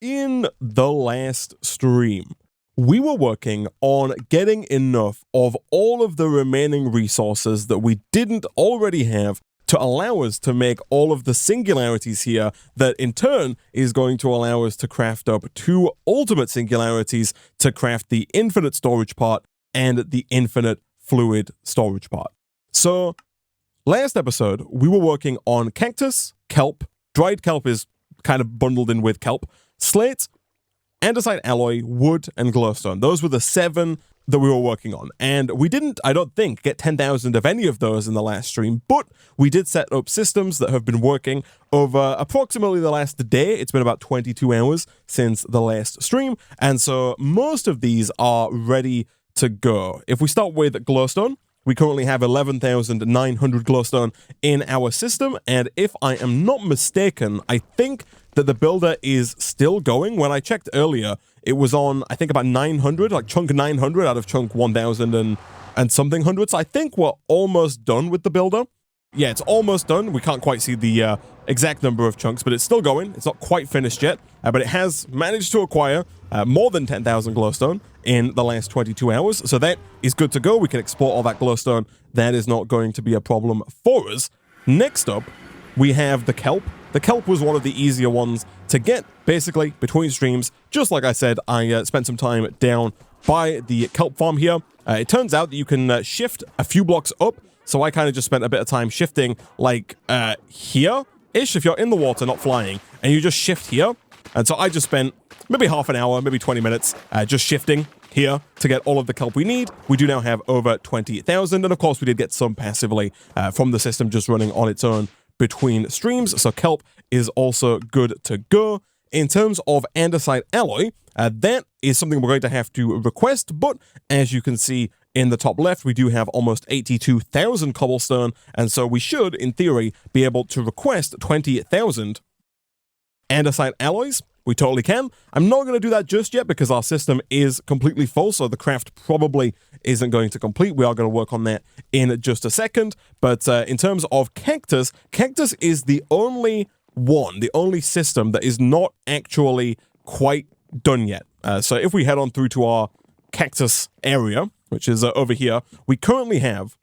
In the last stream, we were working on getting enough of all of the remaining resources that we didn't already have to allow us to make all of the singularities here that in turn is going to allow us to craft up 2 ultimate singularities to craft the infinite storage part and the infinite fluid storage part. So last episode, we were working on cactus, kelp, dried kelp is kind of bundled in with kelp, slate, andesite alloy, wood, and glowstone. Those were the 7 that we were working on. And we didn't, I don't think, get 10,000 of any of those in the last stream, but we did set up systems that have been working over approximately the last day. It's been about 22 hours since the last stream, and so most of these are ready to go. If we start with glowstone, we currently have 11,900 glowstone in our system, and if I am not mistaken, I think that the builder is still going. When I checked earlier, it was on, I think, about 900, like chunk 900 out of chunk 1,000 and something hundreds. I think we're almost done with the builder. Yeah, it's almost done. We can't quite see the exact number of chunks, but it's still going. It's not quite finished yet, but it has managed to acquire more than 10,000 glowstone in the last 22 hours. So that is good to go. We can export all that glowstone. That is not going to be a problem for us. Next up, we have the kelp. The kelp was one of the easier ones to get, basically, between streams. Just like I said, I spent some time down by the kelp farm here. It turns out that you can shift a few blocks up, so I kind of just spent a bit of time shifting, like, here-ish, if you're in the water, not flying, and you just shift here. And so I just spent maybe half an hour, maybe 20 minutes, just shifting here to get all of the kelp we need. We do now have over 20,000, and of course we did get some passively from the system just running on its own between streams, so kelp is also good to go. In terms of andesite alloy, that is something we're going to have to request, but as you can see in the top left, we do have almost 82,000 cobblestone, and so we should, in theory, be able to request 20,000 andesite alloys. We totally can. I'm not going to do that just yet because our system is completely full, so the craft probably isn't going to complete. We are going to work on that in just a second. But in terms of cactus, cactus is the only one, the only system that is not actually quite done yet. So if we head on through to our cactus area, which is over here, we currently have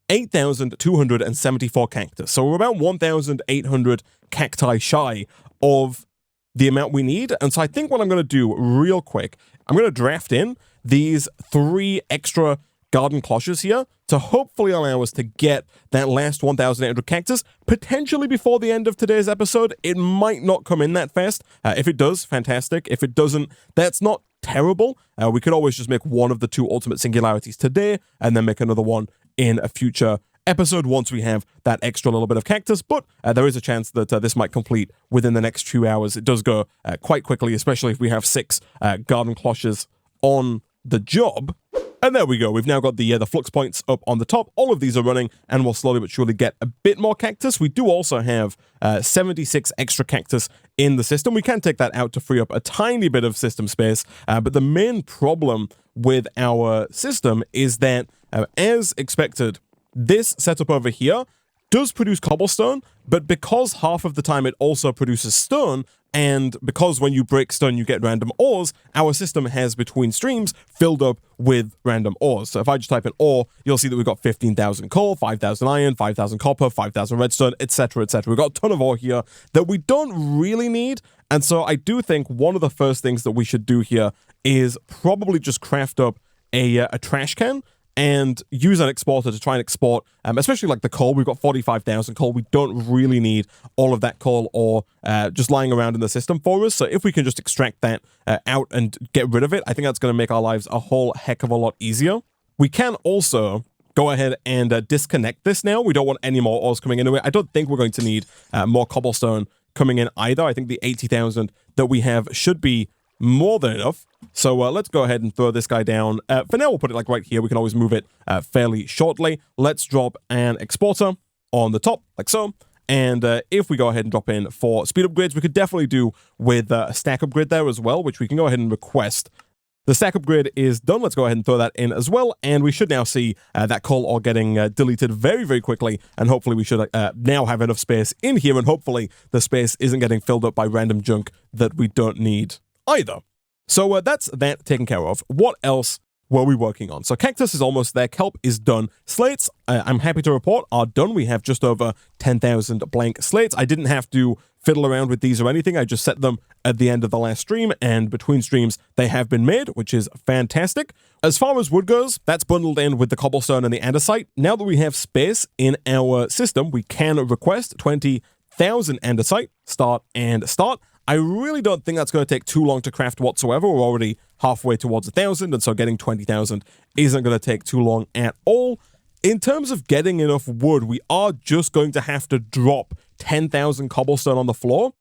8,274 cactus. So we're about 1,800 cacti shy of the amount we need. And so I think what I'm going to do real quick, I'm going to draft in these 3 extra garden cloches here to hopefully allow us to get that last 1,800 cactus, potentially before the end of today's episode. It might not come in that fast. If it does, fantastic. If it doesn't, that's not terrible. We could always just make one of the 2 ultimate singularities today and then make another one in a future episode once we have that extra little bit of cactus, but there is a chance that this might complete within the next few hours. It does go quite quickly, especially if we have 6 garden cloches on the job. And there we go. We've now got the flux points up on the top. All of these are running, and we'll slowly but surely get a bit more cactus. We do also have 76 extra cactus in the system. We can take that out to free up a tiny bit of system space, but the main problem with our system is that, as expected, this setup over here does produce cobblestone, but because half of the time it also produces stone, and because when you break stone you get random ores, our system has between streams filled up with random ores. So if I just type in ore, you'll see that we've got 15,000 coal, 5,000 iron, 5,000 copper, 5,000 redstone, etc., etc. We've got a ton of ore here that we don't really need, and so I do think one of the first things that we should do here is probably just craft up a trash can and use an exporter to try and export, especially like the coal. We've got 45,000 coal. We don't really need all of that coal or just lying around in the system for us. So if we can just extract that out and get rid of it, I think that's going to make our lives a whole heck of a lot easier. We can also go ahead and disconnect this now. We don't want any more ores coming into it. I don't think we're going to need more cobblestone coming in either. I think the 80,000 that we have should be more than enough. So let's go ahead and throw this guy down. For now, we'll put it like right here. We can always move it fairly shortly. Let's drop an exporter on the top, like so. And if we go ahead and drop in for speed upgrades, we could definitely do with a stack upgrade there as well, which we can go ahead and request The stack upgrade is done. Let's go ahead and throw that in as well. And we should now see that coal ore getting deleted very, very quickly. And hopefully we should now have enough space in here. And hopefully the space isn't getting filled up by random junk that we don't need either. So that's that taken care of. What else were we working on? So cactus is almost there. Kelp is done. Slates, I'm happy to report, are done. We have just over 10,000 blank slates. I didn't have to fiddle around with these or anything. I just set them at the end of the last stream, and between streams they have been made, which is fantastic. As far as wood goes, that's bundled in with the cobblestone and the andesite. Now that we have space in our system, we can request 20,000 andesite, start and start. I really don't think that's going to take too long to craft whatsoever. We're already halfway towards 1,000, and so getting 20,000 isn't going to take too long at all. In terms of getting enough wood, we are just going to have to drop 10,000 cobblestone on the floor.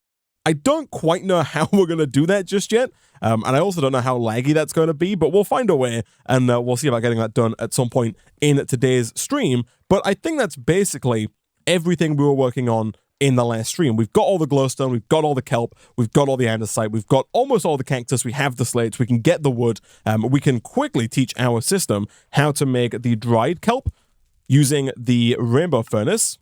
I don't quite know how we're going to do that just yet, and I also don't know how laggy that's going to be, but we'll find a way, and we'll see about getting that done at some point in today's stream. But I think that's basically everything we were working on in the last stream. We've got all the glowstone, we've got all the kelp, we've got all the andesite, we've got almost all the cactus, we have the slates, we can get the wood, we can quickly teach our system how to make the dried kelp using the rainbow furnace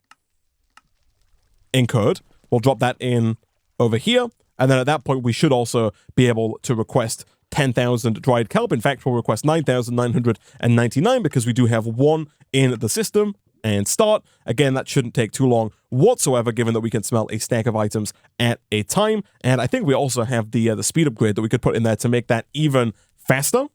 in code. We'll drop that in over here, and then at that point we should also be able to request 10,000 dried kelp. In fact, we'll request 9,999 because we do have one in the system. And start. Again, that shouldn't take too long whatsoever, given that we can smelt a stack of items at a time. And I think we also have the speed upgrade that we could put in there to make that even faster.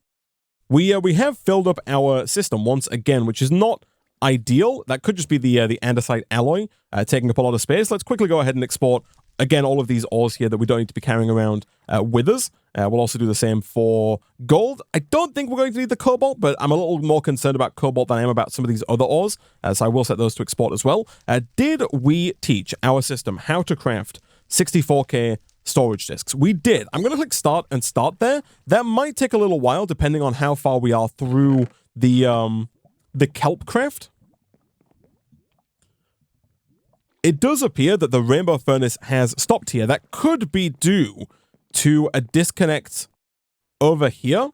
We have filled up our system once again, which is not ideal. That could just be the andesite alloy taking up a lot of space. Let's quickly go ahead and export, again, all of these ores here that we don't need to be carrying around with us. We'll also do the same for gold. I don't think we're going to need the cobalt, but I'm a little more concerned about cobalt than I am about some of these other ores, so I will set those to export as well. Did we teach our system how to craft 64K storage disks? We did. I'm going to click start and start there. That might take a little while, depending on how far we are through the kelp craft. It does appear that the rainbow furnace has stopped here. That could be due to a disconnect over here.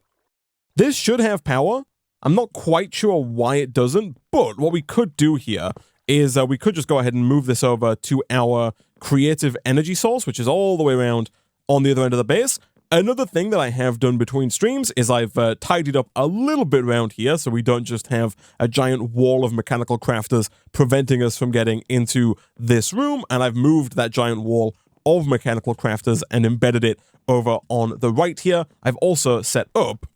This should have power. I'm not quite sure why it doesn't, but what we could do here is we could just go ahead and move this over to our creative energy source, which is all the way around on the other end of the base. Another thing that I have done between streams is I've tidied up a little bit around here so we don't just have a giant wall of mechanical crafters preventing us from getting into this room, and I've moved that giant wall of mechanical crafters and embedded it over on the right here. I've also set up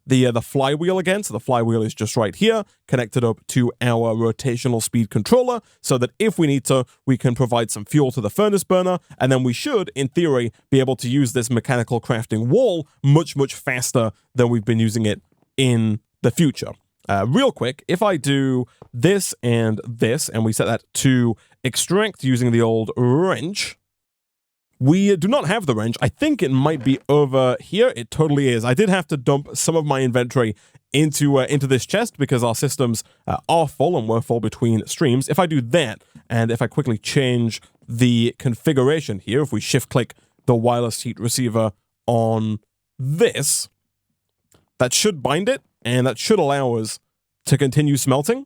the flywheel again, so the flywheel is just right here, connected up to our rotational speed controller, so that if we need to, we can provide some fuel to the furnace burner, and then we should, in theory, be able to use this mechanical crafting wall much, much faster than we've been using it in the future. Real quick, if I do this, and we set that to extract using the old wrench, we do not have the wrench. I think it might be over here. It totally is. I did have to dump some of my inventory into this chest because our systems are full and were full between streams. If I do that, and if I quickly change the configuration here, if we shift-click the wireless heat receiver on this, that should bind it, and that should allow us to continue smelting.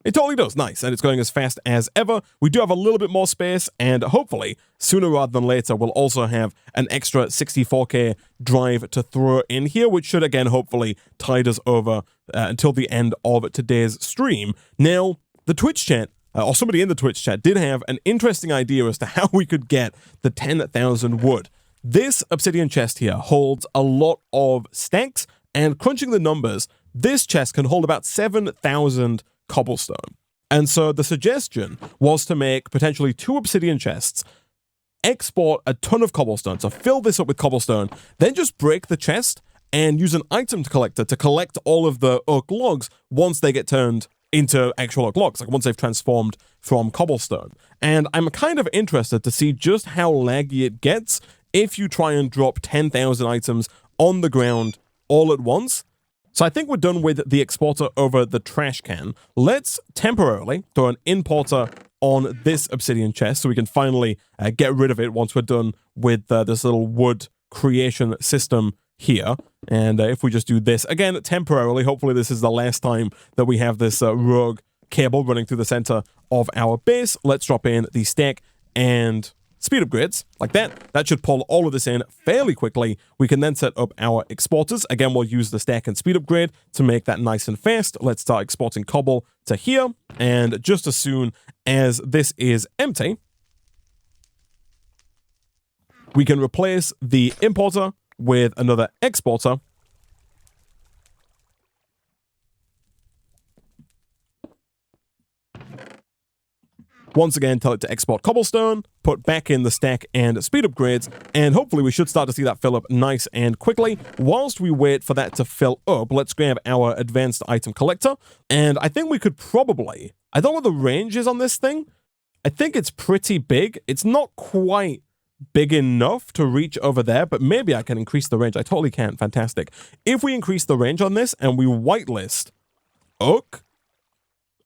It totally does. Nice. And it's going as fast as ever. We do have a little bit more space, and hopefully, sooner rather than later, we'll also have an extra 64K drive to throw in here, which should, again, hopefully tide us over until the end of today's stream. Now, the Twitch chat, or somebody in the Twitch chat, did have an interesting idea as to how we could get the 10,000 wood. This obsidian chest here holds a lot of stacks, and crunching the numbers, this chest can hold about 7,000 cobblestone. And so the suggestion was to make potentially 2 obsidian chests, export a ton of cobblestone, so fill this up with cobblestone, then just break the chest and use an item collector to collect all of the oak logs once they get turned into actual oak logs, like once they've transformed from cobblestone. And I'm kind of interested to see just how laggy it gets if you try and drop 10,000 items on the ground all at once. So I think we're done with the exporter over the trash can. Let's temporarily throw an importer on this obsidian chest so we can finally get rid of it once we're done with this little wood creation system here. And if we just do this, again, temporarily, hopefully this is the last time that we have this rogue cable running through the center of our base. Let's drop in the stack and speed upgrades, like that. That should pull all of this in fairly quickly. We can then set up our exporters. Again, we'll use the stack and speed upgrade to make that nice and fast. Let's start exporting cobble to here. And just as soon as this is empty, we can replace the importer with another exporter. Once again, tell it to export cobblestone, put back in the stack and speed upgrades, and hopefully we should start to see that fill up nice and quickly. Whilst we wait for that to fill up, let's grab our advanced item collector, and I think we could probably, I don't know what the range is on this thing. I think it's pretty big. It's not quite big enough to reach over there, but maybe I can increase the range. I totally can. Fantastic. If we increase the range on this and we whitelist oak,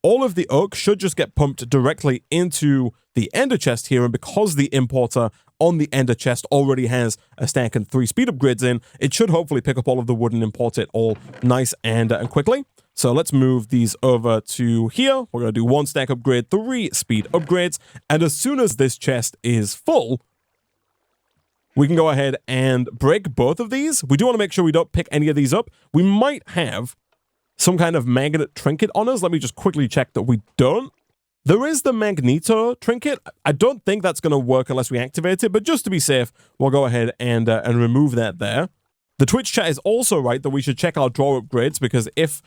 all of the oak should just get pumped directly into the ender chest here, and because the importer on the ender chest already has a stack and 3 speed upgrades in, it should hopefully pick up all of the wood and import it all nice and quickly. So let's move these over to here. We're going to do 1 stack upgrade, 3 speed upgrades, and as soon as this chest is full, we can go ahead and break both of these. We do want to make sure we don't pick any of these up. We might have some kind of magnet trinket on us. Let me just quickly check that we don't. There is the magneto trinket. I don't think that's going to work unless we activate it, but just to be safe, we'll go ahead and remove that there. The Twitch chat is also right that we should check our drawer upgrades, because if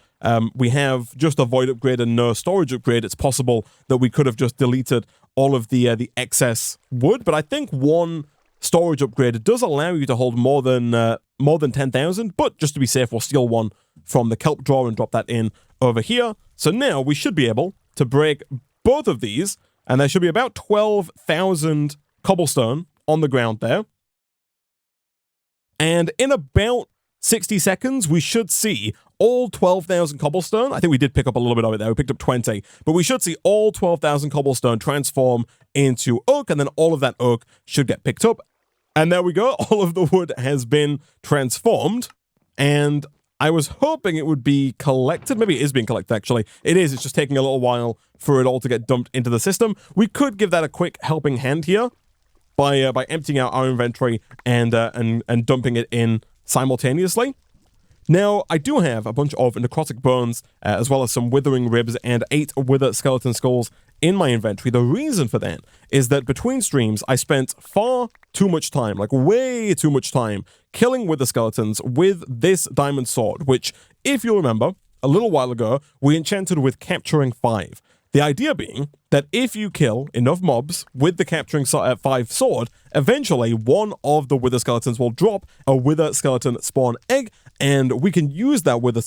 we have just a void upgrade and no storage upgrade, it's possible that we could have just deleted all of the excess wood. But I think 1 storage upgrade does allow you to hold more than 10,000, but just to be safe, we'll steal 1 from the kelp drawer and drop that in over here. So now we should be able to break both of these, and there should be about 12,000 cobblestone on the ground there. And in about 60 seconds, we should see all 12,000 cobblestone. I think we did pick up a little bit of it there. We picked up 20, but we should see all 12,000 cobblestone transform into oak, and then all of that oak should get picked up. And there we go. All of the wood has been transformed, and I was hoping it would be collected. Maybe it is being collected, actually. It is. It's just taking a little while for it all to get dumped into the system. We could give that a quick helping hand here by emptying out our inventory and dumping it in simultaneously. Now, I do have a bunch of necrotic bones, as well as some withering ribs and 8 wither skeleton skulls in my inventory. The reason for that is that between streams, I spent far too much time, like way too much time, killing wither skeletons with this diamond sword, which, if you remember, a little while ago, we enchanted with capturing 5. The idea being that if you kill enough mobs with the capturing 5 sword, eventually one of the wither skeletons will drop a wither skeleton spawn egg, and we can use that wither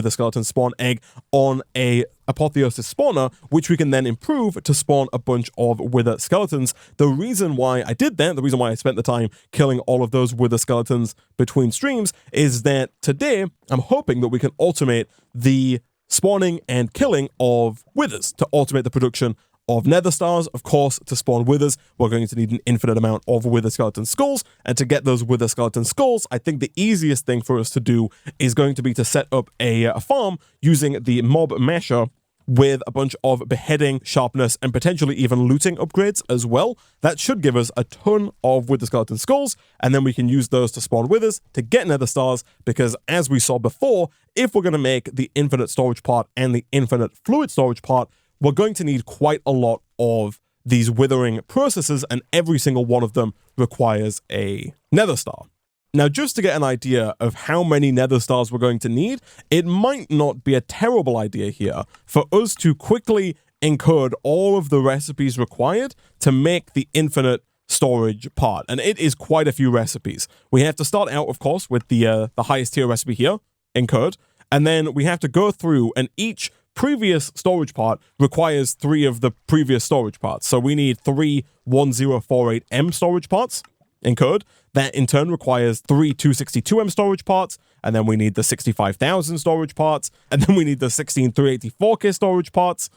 skeleton spawn egg on a apotheosis spawner, which we can then improve to spawn a bunch of wither skeletons. The reason why I did that, the reason why I spent the time killing all of those wither skeletons between streams, is that today I'm hoping that we can automate the spawning and killing of withers to automate the production of nether stars. Of course, to spawn withers, we're going to need an infinite amount of wither skeleton skulls, and to get those wither skeleton skulls, I think the easiest thing for us to do is going to be to set up a farm using the mob masher with a bunch of beheading, sharpness, and potentially even looting upgrades as well. That should give us a ton of wither skeleton skulls, and then we can use those to spawn withers to get nether stars, because as we saw before, if we're going to make the infinite storage part and the infinite fluid storage part, we're going to need quite a lot of these withering processes, and every single one of them requires a nether star. Now, just to get an idea of how many nether stars we're going to need, it might not be a terrible idea here for us to quickly encode all of the recipes required to make the infinite storage part. And it is quite a few recipes. We have to start out, of course, with the highest tier recipe here, encode, and then we have to go through, and each previous storage part requires 3 of the previous storage parts. So we need 3 1048M storage parts in code. That in turn requires 3 262M storage parts, and then we need the 65,000 storage parts, and then we need the 16384K storage parts.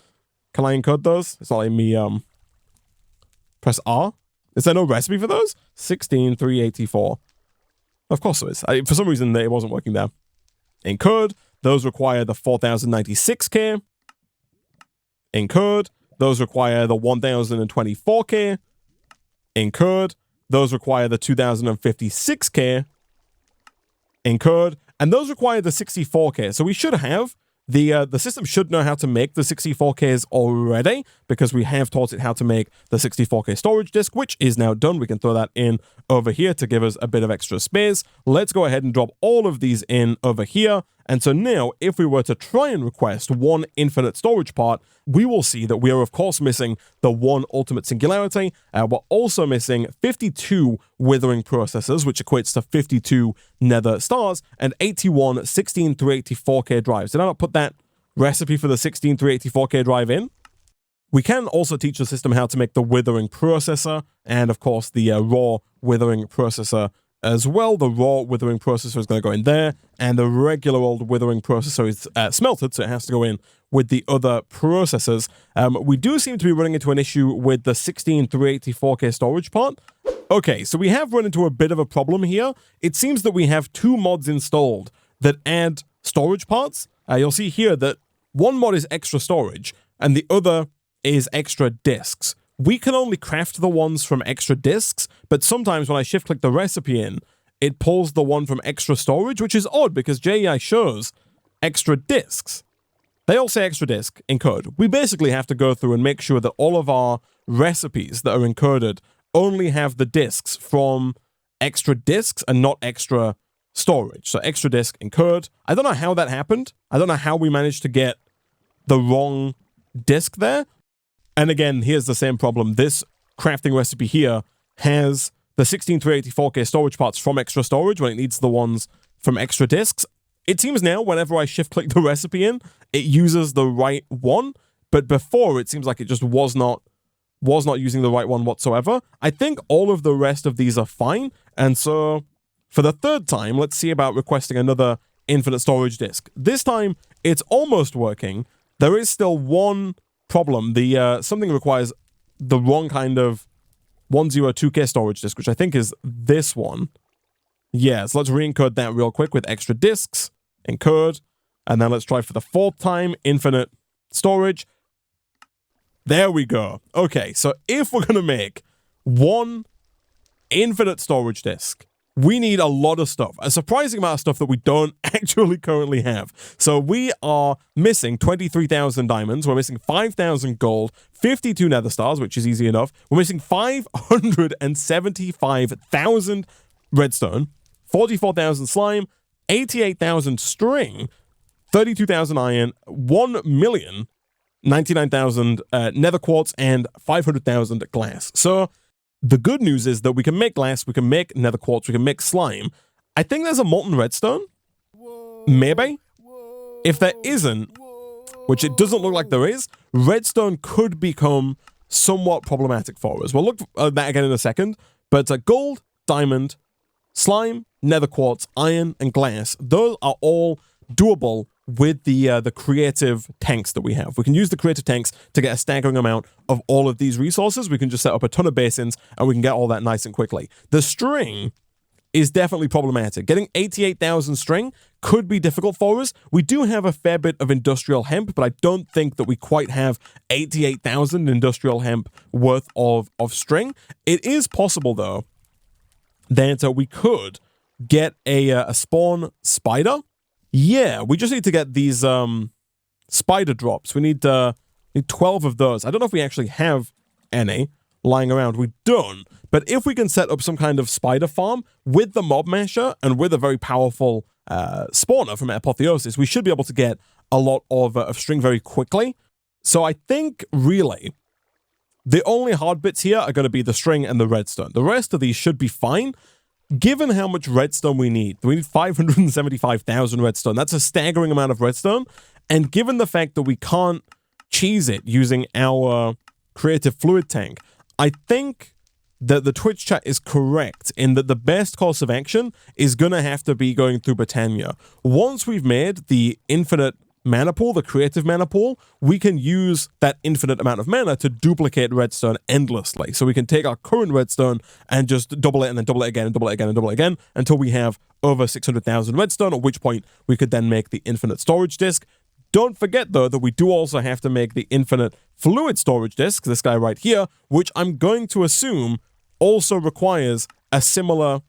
Can I encode those? It's not letting me press R. Is there no recipe for those? 16384. Of course there is. For some reason, it wasn't working there. Incurred, those require the 4096K. Incurred, those require the 1024K. Incurred, those require the 2056K. Incurred, and those require the 64K. So we should have, the system should know how to make the 64Ks already, because we have taught it how to make the 64K storage disk, which is now done. We can throw that in over here to give us a bit of extra space. Let's go ahead and drop all of these in over here. And so now, if we were to try and request one infinite storage part, we will see that we are, of course, missing the one ultimate singularity. We're also missing 52 withering processors, which equates to 52 nether stars, and 81 16384K drives. Did I not put that recipe for the 16384K drive in? We can also teach the system how to make the withering processor, and of course the raw withering processor as well. The raw withering processor is going to go in there, and the regular old withering processor is smelted, so it has to go in with the other processors. We do seem to be running into an issue with the 16384K storage part. Okay, so we have run into a bit of a problem here. It seems that we have two mods installed that add storage parts. You'll see here that one mod is extra storage, and the other is extra disks. We can only craft the ones from extra disks, but sometimes when I shift click the recipe in, it pulls the one from extra storage, which is odd because JEI shows extra disks. They all say extra disk in code. We basically have to go through and make sure that all of our recipes that are encoded only have the disks from extra disks and not extra storage. So extra disk encode. I don't know how that happened. I don't know how we managed to get the wrong disk there. And again, here's the same problem. This crafting recipe here has the 16384K storage parts from extra storage when it needs the ones from extra disks. It seems now whenever I shift click the recipe in, it uses the right one, but before it seems like it just was not using the right one whatsoever. I think all of the rest of these are fine, and so for the third time, let's see about requesting another infinite storage disk. This time, it's almost working. There is still one problem. Something requires the wrong kind of 102K storage disk, which I think is this one. Yeah, so let's re-encode that real quick with extra disks, encode, and then let's try for the fourth time, infinite storage. There we go. Okay, so if we're going to make one infinite storage disk, we need a lot of stuff, a surprising amount of stuff that we don't actually currently have. So we are missing 23,000 diamonds, we're missing 5,000 gold, 52 nether stars, which is easy enough. We're missing 575,000 redstone, 44,000 slime, 88,000 string, 32,000 iron, 1,099,000 nether quartz, and 500,000 glass. So the good news is that we can make glass, we can make nether quartz, we can make slime. I think there's a molten redstone. Maybe. If there isn't, which it doesn't look like there is, redstone could become somewhat problematic for us. We'll look at that again in a second. But gold, diamond, slime, nether quartz, iron, and glass, those are all doable with the creative tanks that we have. We can use the creative tanks to get a staggering amount of all of these resources. We can just set up a ton of basins and we can get all that nice and quickly. The string is definitely problematic. Getting 88,000 string could be difficult for us. We do have a fair bit of industrial hemp, but I don't think that we quite have 88,000 industrial hemp worth of string. It is possible, though, that we could get a spawn spider. Yeah, we just need to get these spider drops. We need 12 of those. I don't know if we actually have any lying around. We don't. But if we can set up some kind of spider farm with the mob masher and with a very powerful spawner from Apotheosis, we should be able to get a lot of string very quickly. So I think, really, the only hard bits here are going to be the string and the redstone. The rest of these should be fine. Given how much redstone we need 575,000 redstone. That's a staggering amount of redstone. And given the fact that we can't cheese it using our creative fluid tank, I think that the Twitch chat is correct in that the best course of action is going to have to be going through Britannia. Once we've made the infinite mana pool, the creative mana pool, we can use that infinite amount of mana to duplicate redstone endlessly. So we can take our current redstone and just double it and then double it again and double it again and double it again until we have over 600,000 redstone, at which point we could then make the infinite storage disk. Don't forget, though, that we do also have to make the infinite fluid storage disk, this guy right here, which I'm going to assume also requires a similar...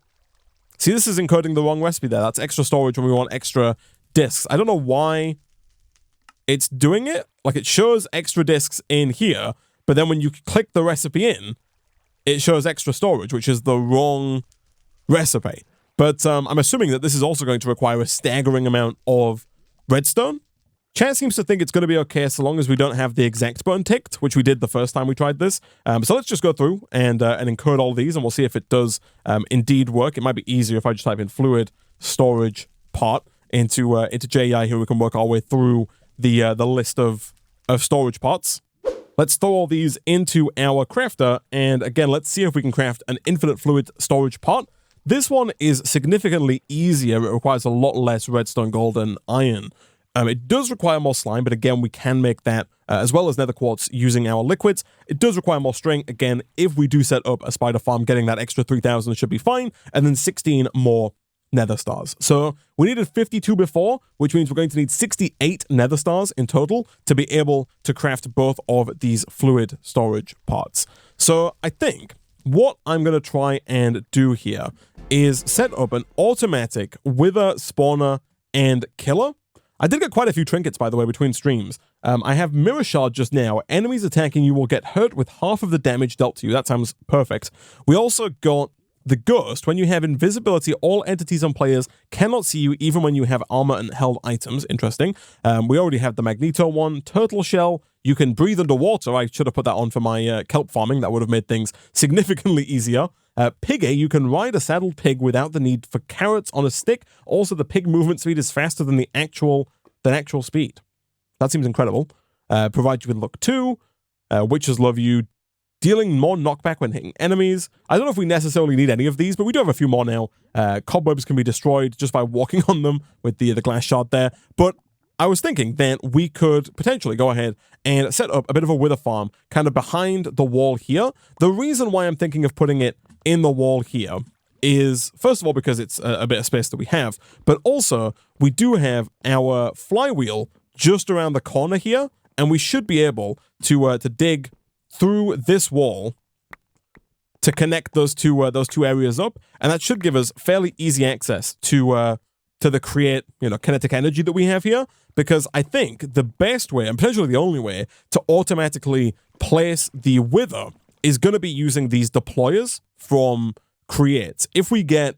See, this is encoding the wrong recipe there. That's extra storage when we want extra disks. I don't know why it's doing it. Like, it shows extra disks in here, but then when you click the recipe in, it shows extra storage, which is the wrong recipe. But I'm assuming that this is also going to require a staggering amount of redstone. Chat seems to think it's going to be okay so long as we don't have the exact button ticked, which we did the first time we tried this. So let's just go through and encode all these, and we'll see if it does indeed work. It might be easier if I just type in fluid storage part into JEI here. We can work our way through the list of storage parts. Let's throw all these into our crafter, and again, let's see if we can craft an infinite fluid storage part. This one is significantly easier. It requires a lot less redstone, gold, and iron. It does require more slime, but again, we can make that as well as nether quartz using our liquids. It does require more string. Again, if we do set up a spider farm, getting that extra 3,000 should be fine, and then 16 more nether stars. So we needed 52 before, which means we're going to need 68 nether stars in total to be able to craft both of these fluid storage parts. So I think what I'm going to try and do here is set up an automatic wither spawner and killer. I did get quite a few trinkets, by the way, between streams. I have Mirror Shard just now. Enemies attacking you will get hurt with half of the damage dealt to you. That sounds perfect. We also got the Ghost. When you have invisibility, all entities and players cannot see you even when you have armor and held items. Interesting. We already have the Magneto one. Turtle Shell. You can breathe underwater. I should have put that on for my kelp farming. That would have made things significantly easier. Piggy, you can ride a saddled pig without the need for carrots on a stick. Also, the pig movement speed is faster than the actual speed. That seems incredible. Provide you with luck 2. Witches love you. Dealing more knockback when hitting enemies. I don't know if we necessarily need any of these, but we do have a few more now. Cobwebs can be destroyed just by walking on them with the glass shard there. But I was thinking that we could potentially go ahead and set up a bit of a wither farm kind of behind the wall here. The reason why I'm thinking of putting it in the wall here is, first of all, because it's a bit of space that we have, but also we do have our flywheel just around the corner here, and we should be able to dig through this wall to connect those two areas up, and that should give us fairly easy access to the kinetic energy that we have here, because I think the best way, and potentially the only way, to automatically place the wither is going to be using these deployers from creates. If we get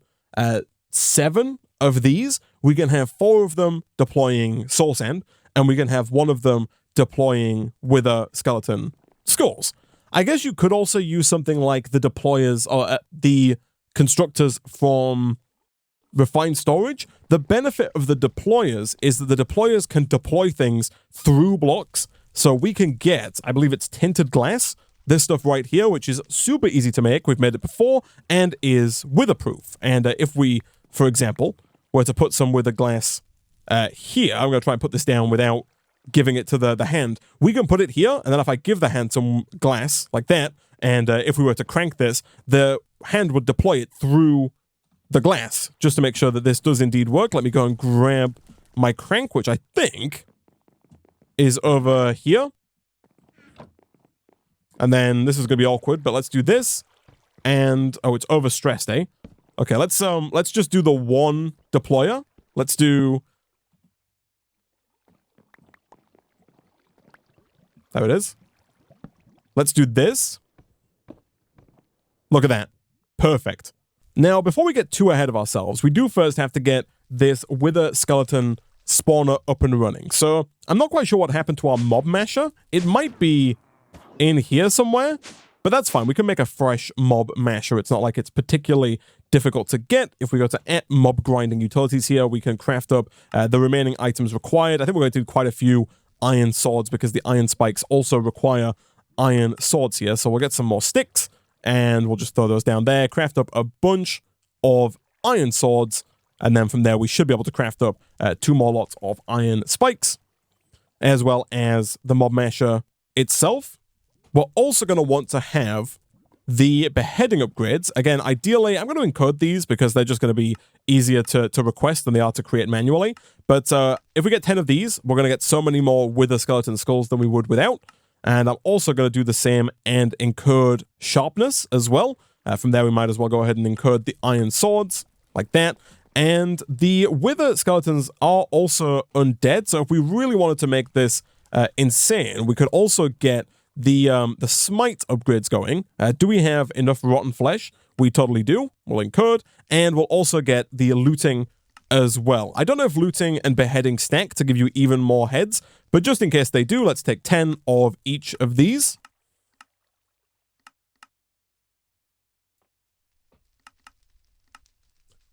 7 of these, we can have 4 of them deploying soul sand, and we can have 1 of them deploying wither skeleton skulls. I guess you could also use something like the deployers or the constructors from refined storage. The benefit of the deployers is that the deployers can deploy things through blocks. So we can get, I believe it's tinted glass, this stuff right here, which is super easy to make. We've made it before and is witherproof. And if we, for example, were to put some wither glass here, I'm going to try and put this down without giving it to the hand. We can put it here, and then if I give the hand some glass like that, and if we were to crank this, the hand would deploy it through the glass, just to make sure that this does indeed work. Let me go and grab my crank, which I think is over here. And then this is going to be awkward, but let's do this. And, oh, it's overstressed, eh? Okay, let's just do the one deployer. Let's do... There it is. Let's do this. Look at that. Perfect. Now, before we get too ahead of ourselves, we do first have to get this wither skeleton spawner up and running. So, I'm not quite sure what happened to our mob masher. It might be in here somewhere, but that's fine. We can make a fresh mob masher. It's not like it's particularly difficult to get. If we go to mob grinding utilities here, we can craft up the remaining items required. I think we're going to do quite a few iron swords because the iron spikes also require iron swords here. So we'll get some more sticks and we'll just throw those down there, craft up a bunch of iron swords, and then from there we should be able to craft up 2 more lots of iron spikes. as well as the mob masher itself. We're also going to want to have the beheading upgrades. Again, ideally, I'm going to encode these because they're just going to be easier to request than they are to create manually. But if we get 10 of these, we're going to get so many more wither skeleton skulls than we would without. And I'm also going to do the same and encode sharpness as well. From there, we might as well go ahead and encode the iron swords like that. And the wither skeletons are also undead. So if we really wanted to make this insane, we could also get the smite upgrades going. Do we have enough rotten flesh? We totally do. We'll encode, and we'll also get the looting as well. I don't know if looting and beheading stack to give you even more heads, but just in case they do, let's take 10 of each of these.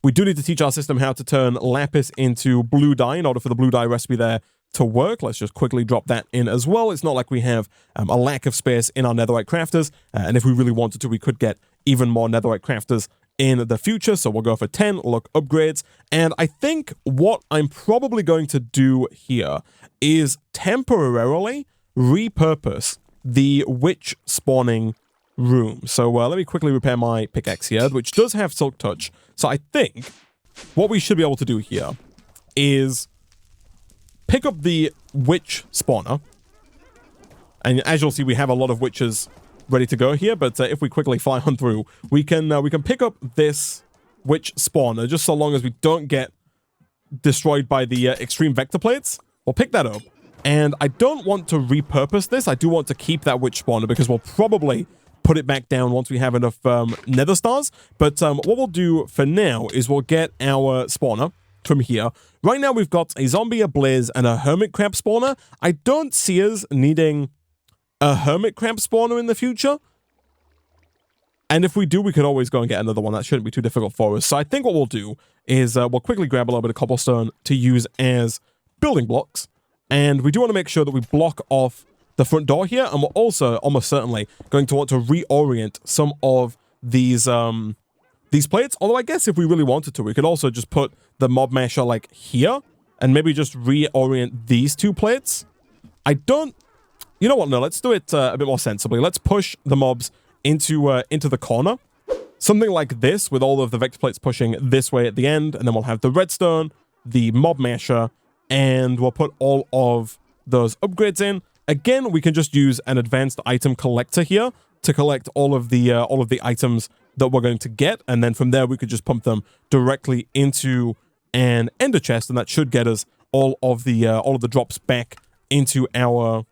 We do need to teach our system how to turn lapis into blue dye in order for the blue dye recipe there to work. Let's just quickly drop that in as well. It's not like we have a lack of space in our netherite crafters, and if we really wanted to, we could get even more netherite crafters in the future. So we'll go for 10 look upgrades, and I think what I'm probably going to do here is temporarily repurpose the witch spawning room. So let me quickly repair my pickaxe here, which does have silk touch. So I think what we should be able to do here is pick up the witch spawner. And as you'll see, we have a lot of witches ready to go here, but if we quickly fly on through, we can pick up this witch spawner, just so long as we don't get destroyed by the extreme vector plates. We'll pick that up, and I don't want to repurpose this. I do want to keep that witch spawner because we'll probably put it back down once we have enough nether stars. But what we'll do for now is we'll get our spawner from here. Right now we've got a zombie, a blaze, and a hermit crab spawner. I don't see us needing a hermit crab spawner in the future. And if we do, we could always go and get another one. That shouldn't be too difficult for us. So I think what we'll do is we'll quickly grab a little bit of cobblestone to use as building blocks. And we do want to make sure that we block off the front door here. And we're also almost certainly going to want to reorient some of these plates. Although I guess if we really wanted to, we could also just put the mob masher like here and maybe just reorient these two plates. I don't... You know what? No, let's do it a bit more sensibly. Let's push the mobs into the corner. Something like this, with all of the vector plates pushing this way at the end, and then we'll have the redstone, the mob masher, and we'll put all of those upgrades in. Again, we can just use an advanced item collector here to collect all of the items that we're going to get, and then from there we could just pump them directly into an ender chest, and that should get us all of the drops back into our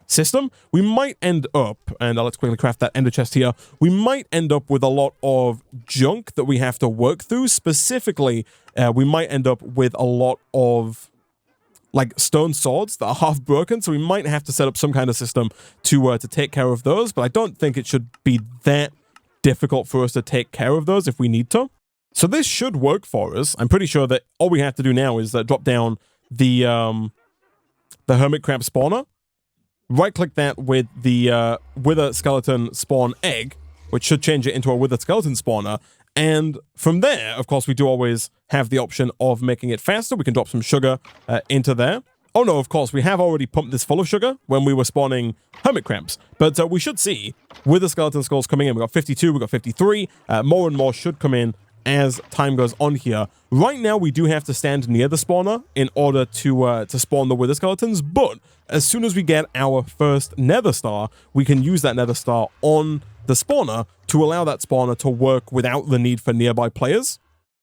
system. We might end up, and let's quickly craft that ender chest here, we might end up with a lot of junk that we have to work through. Specifically, we might end up with a lot of like stone swords that are half broken, so we might have to set up some kind of system to take care of those, but I don't think it should be that difficult for us to take care of those if we need to. So this should work for us. I'm pretty sure that all we have to do now is drop down the hermit crab spawner, right-click that with the wither skeleton spawn egg, which should change it into a wither skeleton spawner. And from there, of course, we do always have the option of making it faster. We can drop some sugar into there. Oh no, of course, we have already pumped this full of sugar when we were spawning hermit crabs. But we should see wither skeleton skulls coming in. We've got 52, we've got 53. More and more should come in as time goes on here. Right now, we do have to stand near the spawner in order to spawn the wither skeletons, but as soon as we get our first nether star, we can use that nether star on the spawner to allow that spawner to work without the need for nearby players.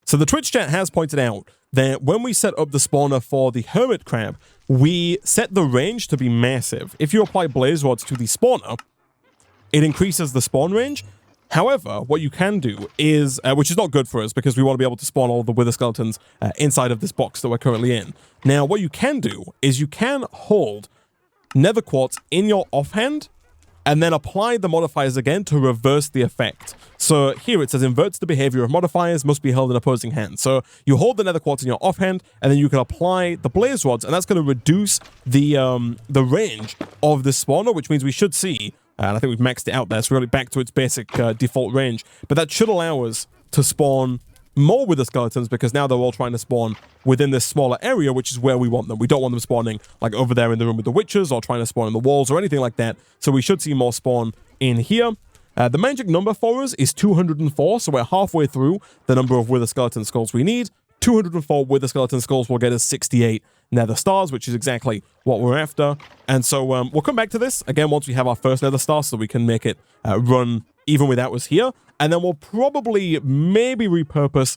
So the Twitch chat has pointed out that when we set up the spawner for the hermit crab, we set the range to be massive. If you apply blaze rods to the spawner, it increases the spawn range. However, what you can do is, which is not good for us because we want to be able to spawn all the wither skeletons inside of this box that we're currently in. Now, what you can do is you can hold nether quartz in your offhand and then apply the modifiers again to reverse the effect. So here it says inverts the behavior of modifiers, must be held in opposing hands. So you hold the nether quartz in your offhand and then you can apply the blaze rods, and that's going to reduce the range of the spawner, which means we should see, and I think we've maxed it out there, so we're really back to its basic default range. But that should allow us to spawn more wither skeletons because now they're all trying to spawn within this smaller area, which is where we want them. We don't want them spawning like over there in the room with the witches or trying to spawn in the walls or anything like that. So we should see more spawn in here. The magic number for us is 204, so we're halfway through the number of wither skeleton skulls we need. 204 wither skeleton skulls will get us 68 nether stars, which is exactly what we're after. And so we'll come back to this again once we have our first nether star so we can make it run even without us here. And then we'll probably maybe repurpose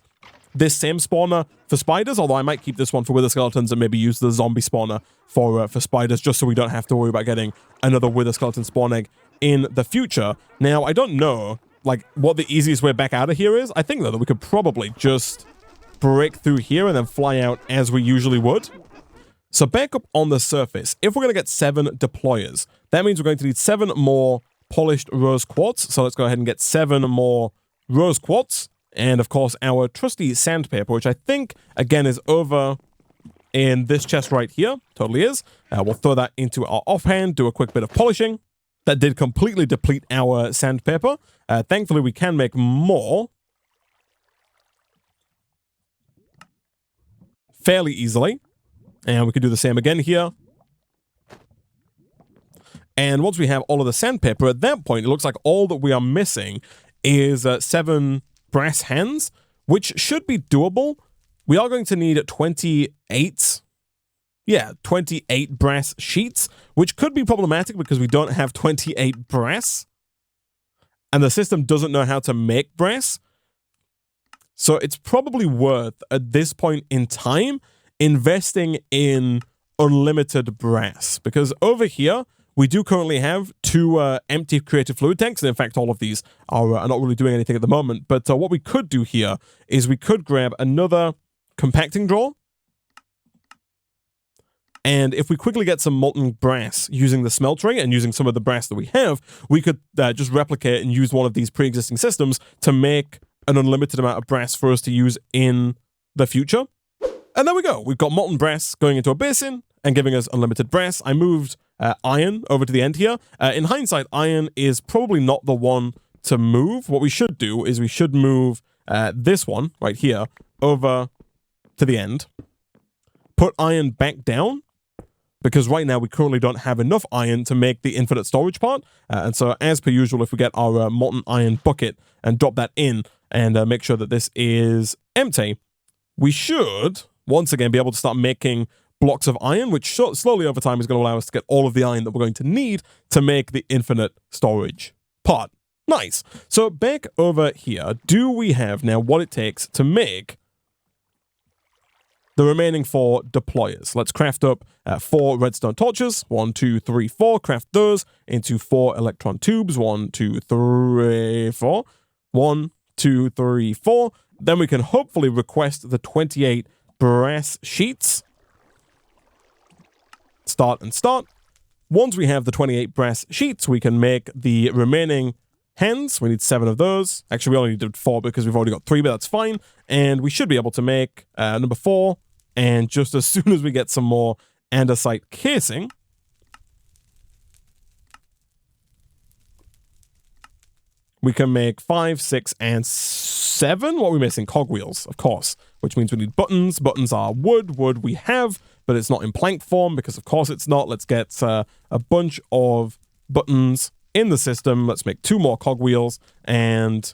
this same spawner for spiders, although I might keep this one for wither skeletons and maybe use the zombie spawner for spiders, just so we don't have to worry about getting another wither skeleton spawn egg in the future. Now, I don't know, like, what the easiest way back out of here is. I think, though, that we could probably just break through here and then fly out as we usually would. So back up on the surface, if we're going to get 7 deployers, that means we're going to need 7 more polished rose quartz. So let's go ahead and get 7 more rose quartz. And, of course, our trusty sandpaper, which I think, again, is over in this chest right here. Totally is. We'll throw that into our offhand, do a quick bit of polishing. That did completely deplete our sandpaper. Thankfully, we can make more fairly easily. And we can do the same again here. And once we have all of the sandpaper, at that point, it looks like all that we are missing is 7 brass hands, which should be doable. We are going to need 28 brass sheets, which could be problematic because we don't have 28 brass. And the system doesn't know how to make brass. So it's probably worth, at this point in time, investing in unlimited brass. Because over here, we do currently have 2 empty creative fluid tanks. And in fact, all of these are not really doing anything at the moment. But what we could do here is we could grab another compacting drawer. And if we quickly get some molten brass using the smeltery and using some of the brass that we have, we could just replicate and use one of these pre-existing systems to make an unlimited amount of brass for us to use in the future. And there we go. We've got molten brass going into a basin and giving us unlimited brass. I moved iron over to the end here. In hindsight, iron is probably not the one to move. What we should do is we should move this one right here over to the end. Put iron back down, because right now we currently don't have enough iron to make the infinite storage part. And so as per usual, if we get our molten iron bucket and drop that in and make sure that this is empty, we should once again be able to start making blocks of iron, which slowly over time is going to allow us to get all of the iron that we're going to need to make the infinite storage part. Nice. So back over here, do we have now what it takes to make the remaining 4 deployers? Let's craft up 4 redstone torches. 1, 2, 3, 4. Craft those into 4 electron tubes. 1, 2, 3, 4. 1, 2, 3, 4. Then we can hopefully request the 28 brass sheets. Start and start. Once we have the 28 brass sheets, we can make the remaining hands. We need 7 of those. Actually, we only did 4 because we've already got 3, but that's fine. And we should be able to make number 4. And just as soon as we get some more andesite casing, we can make 5, 6, and 7. What are we missing? Cogwheels, of course, which means we need buttons. Buttons are wood. Wood we have, but it's not in plank form because, of course, it's not. Let's get a bunch of buttons in the system. Let's make 2 more cogwheels, and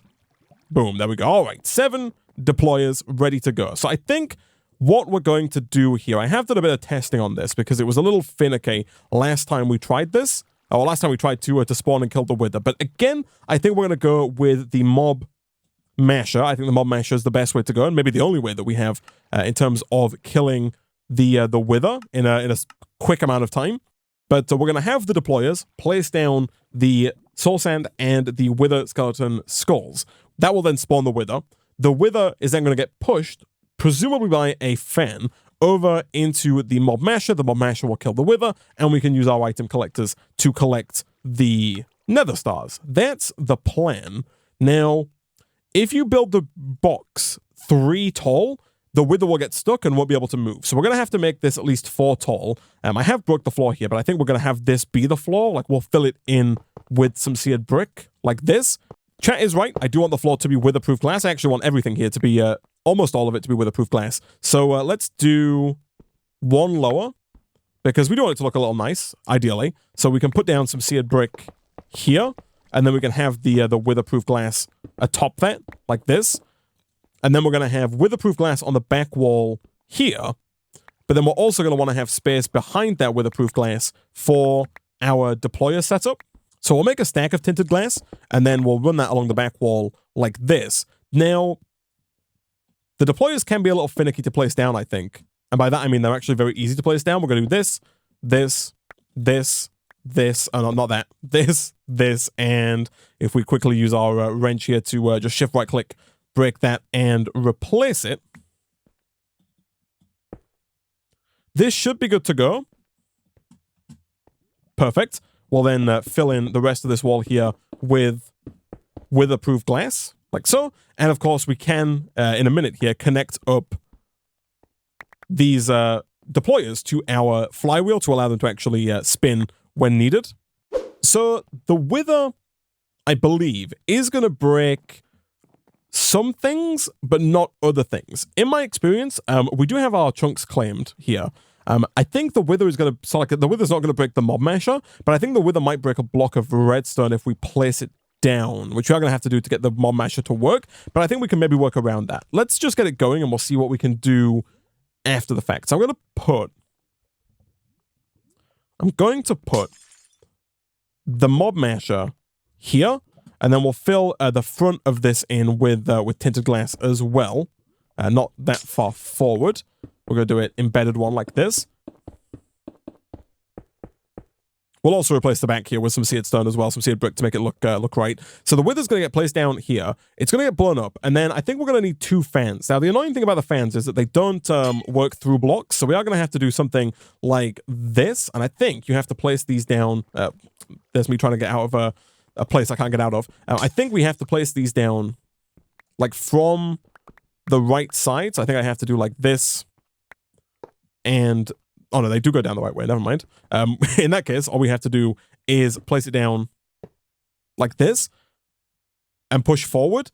boom, there we go. All right, 7 deployers ready to go. So I think what we're going to do here, I have done a bit of testing on this because it was a little finicky last time we tried this. Or last time we tried to spawn and kill the wither. But again, I think we're going to go with the mob masher. I think the mob masher is the best way to go, and maybe the only way that we have in terms of killing the wither in a quick amount of time. But we're going to have the deployers place down the soul sand and the wither skeleton skulls. That will then spawn the wither. The wither is then going to get pushed, presumably by a fan, over into the mob masher. The mob masher will kill the wither, and we can use our item collectors to collect the nether stars. That's the plan. Now, if you build the box 3 tall, the wither will get stuck and won't be able to move. So we're going to have to make this at least 4 tall. I have broke the floor here, but I think we're going to have this be the floor. Like, we'll fill it in with some seared brick like this. Chat is right. I do want the floor to be witherproof glass. I actually want everything here to be almost all of it to be weatherproof glass. So let's do one lower, because we do want it to look a little nice, ideally. So we can put down some seared brick here, and then we can have the weatherproof glass atop that, like this. And then we're going to have weatherproof glass on the back wall here. But then we're also going to want to have space behind that weatherproof glass for our deployer setup. So we'll make a stack of tinted glass, and then we'll run that along the back wall like this. Now, the deployers can be a little finicky to place down, I think. And by that, I mean they're actually very easy to place down. We're going to do this, this, this, this, oh, not that, this, and if we quickly use our wrench here to just shift right-click, break that, and replace it, this should be good to go. Perfect. We'll then fill in the rest of this wall here with weatherproof glass, like so. And of course, we can, in a minute here, connect up these deployers to our flywheel to allow them to actually spin when needed. So the wither, I believe, is going to break some things, but not other things. In my experience, we do have our chunks claimed here. I think the wither is going to, so like the wither's not going to break the mob masher, but I think the wither might break a block of redstone if we place it down, which we are going to have to do to get the mob masher to work, but I think we can maybe work around that. Let's just get it going and we'll see what we can do after the fact. So I'm going to put the mob masher here, and then we'll fill the front of this in with tinted glass as well. Not that far forward. We're going to do it embedded one like this. We'll also replace the back here with some seared stone as well, some seared brick to make it look right. So the wither's going to get placed down here. It's going to get blown up, and then I think we're going to need 2 fans. Now, the annoying thing about the fans is that they don't work through blocks, so we are going to have to do something like this, and I think you have to place these down. There's me trying to get out of a place I can't get out of. I think we have to place these down, like, from the right side. So I think I have to do like this, and oh no, they do go down the right way, never mind. In that case, all we have to do is place it down like this and push forward.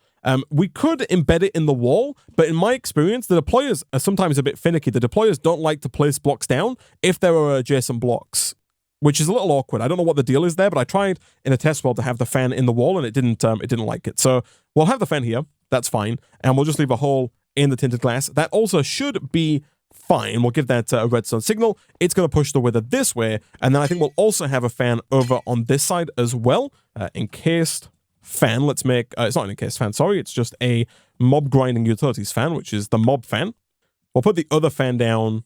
We could embed it in the wall, but in my experience, the deployers are sometimes a bit finicky. The deployers don't like to place blocks down if there are adjacent blocks, which is a little awkward. I don't know what the deal is there, but I tried in a test world to have the fan in the wall, and it didn't like it. So we'll have the fan here, that's fine, and we'll just leave a hole in the tinted glass. That also should be fine. We'll give that a redstone signal. It's going to push the wither this way, and then I think we'll also have a fan over on this side as well. Encased fan. Let's make... it's not an encased fan, sorry. It's just a mob grinding utilities fan, which is the mob fan. We'll put the other fan down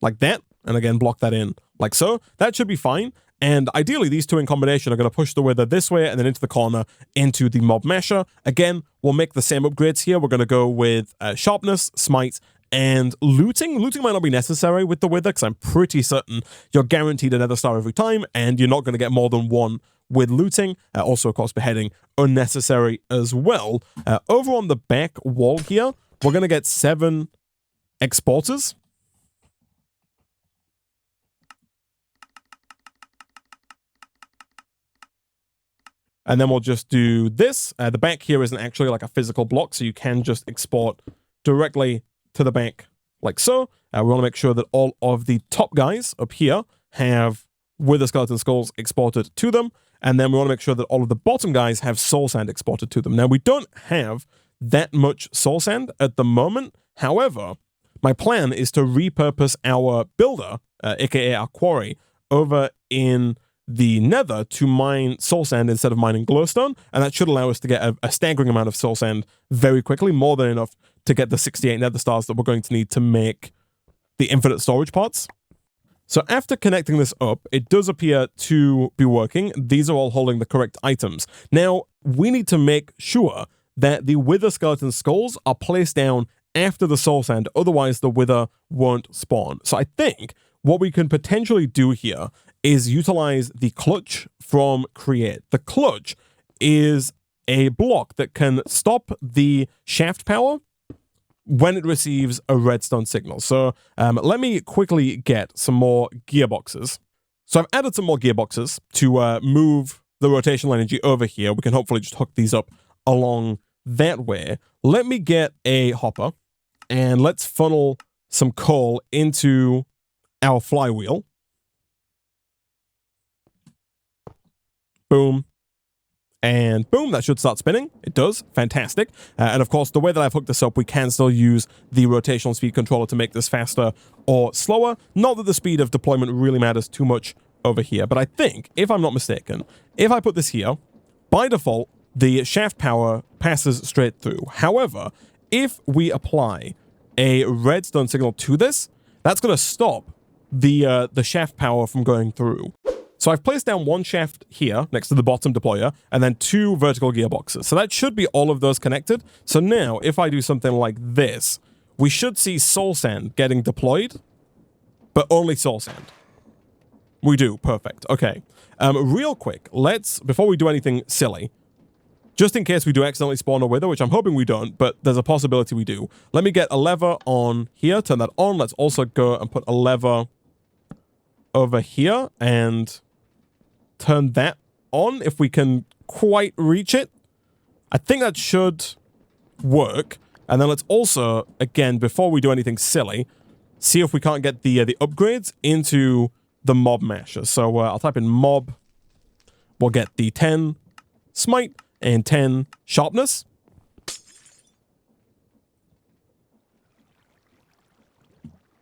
like that, and again, block that in like so. That should be fine. And ideally, these two in combination are going to push the wither this way and then into the corner into the mob masher. Again, we'll make the same upgrades here. We're going to go with sharpness, smite, and looting. Looting might not be necessary with the wither because I'm pretty certain you're guaranteed another star every time, and you're not going to get more than one with looting. Also, of course, beheading, unnecessary as well. Over on the back wall here, we're going to get 7 exporters. And then we'll just do this. The back here isn't actually like a physical block, so you can just export directly to the back like so. We want to make sure that all of the top guys up here have wither skeleton skulls exported to them. And then we want to make sure that all of the bottom guys have soul sand exported to them. Now, we don't have that much soul sand at the moment. However, my plan is to repurpose our builder, aka our quarry, over in the nether to mine soul sand instead of mining glowstone, and that should allow us to get a staggering amount of soul sand very quickly, more than enough to get the 68 nether stars that we're going to need to make the infinite storage pots. So after connecting this up, it does appear to be working. These are all holding the correct items. Now, we need to make sure that the wither skeleton skulls are placed down after the soul sand, otherwise the wither won't spawn. So I think what we can potentially do here is utilize the clutch from Create. The clutch is a block that can stop the shaft power when it receives a redstone signal. So let me quickly get some more gearboxes. So I've added some more gearboxes to move the rotational energy over here. We can hopefully just hook these up along that way, let me get a hopper and let's funnel some coal into our flywheel. Boom. And boom, that should start spinning. It does. Fantastic. And of course, the way that I've hooked this up, we can still use the rotational speed controller to make this faster or slower. Not that the speed of deployment really matters too much over here, but I think, if I'm not mistaken, if I put this here, by default, the shaft power passes straight through. However, if we apply a redstone signal to this, that's going to stop the shaft power from going through. So I've placed down one shaft here next to the bottom deployer and then 2 vertical gearboxes. So that should be all of those connected. So now if I do something like this, we should see soul sand getting deployed, but only soul sand. We do. Perfect. Okay. Real quick, before we do anything silly, just in case we do accidentally spawn a wither, which I'm hoping we don't, but there's a possibility we do. Let me get a lever on here, turn that on. Let's also go and put a lever over here and turn that on if we can quite reach it. I think that should work. And then let's also, again, before we do anything silly, see if we can't get the upgrades into the mob masher. So I'll type in mob. We'll get the 10 smite and 10 sharpness.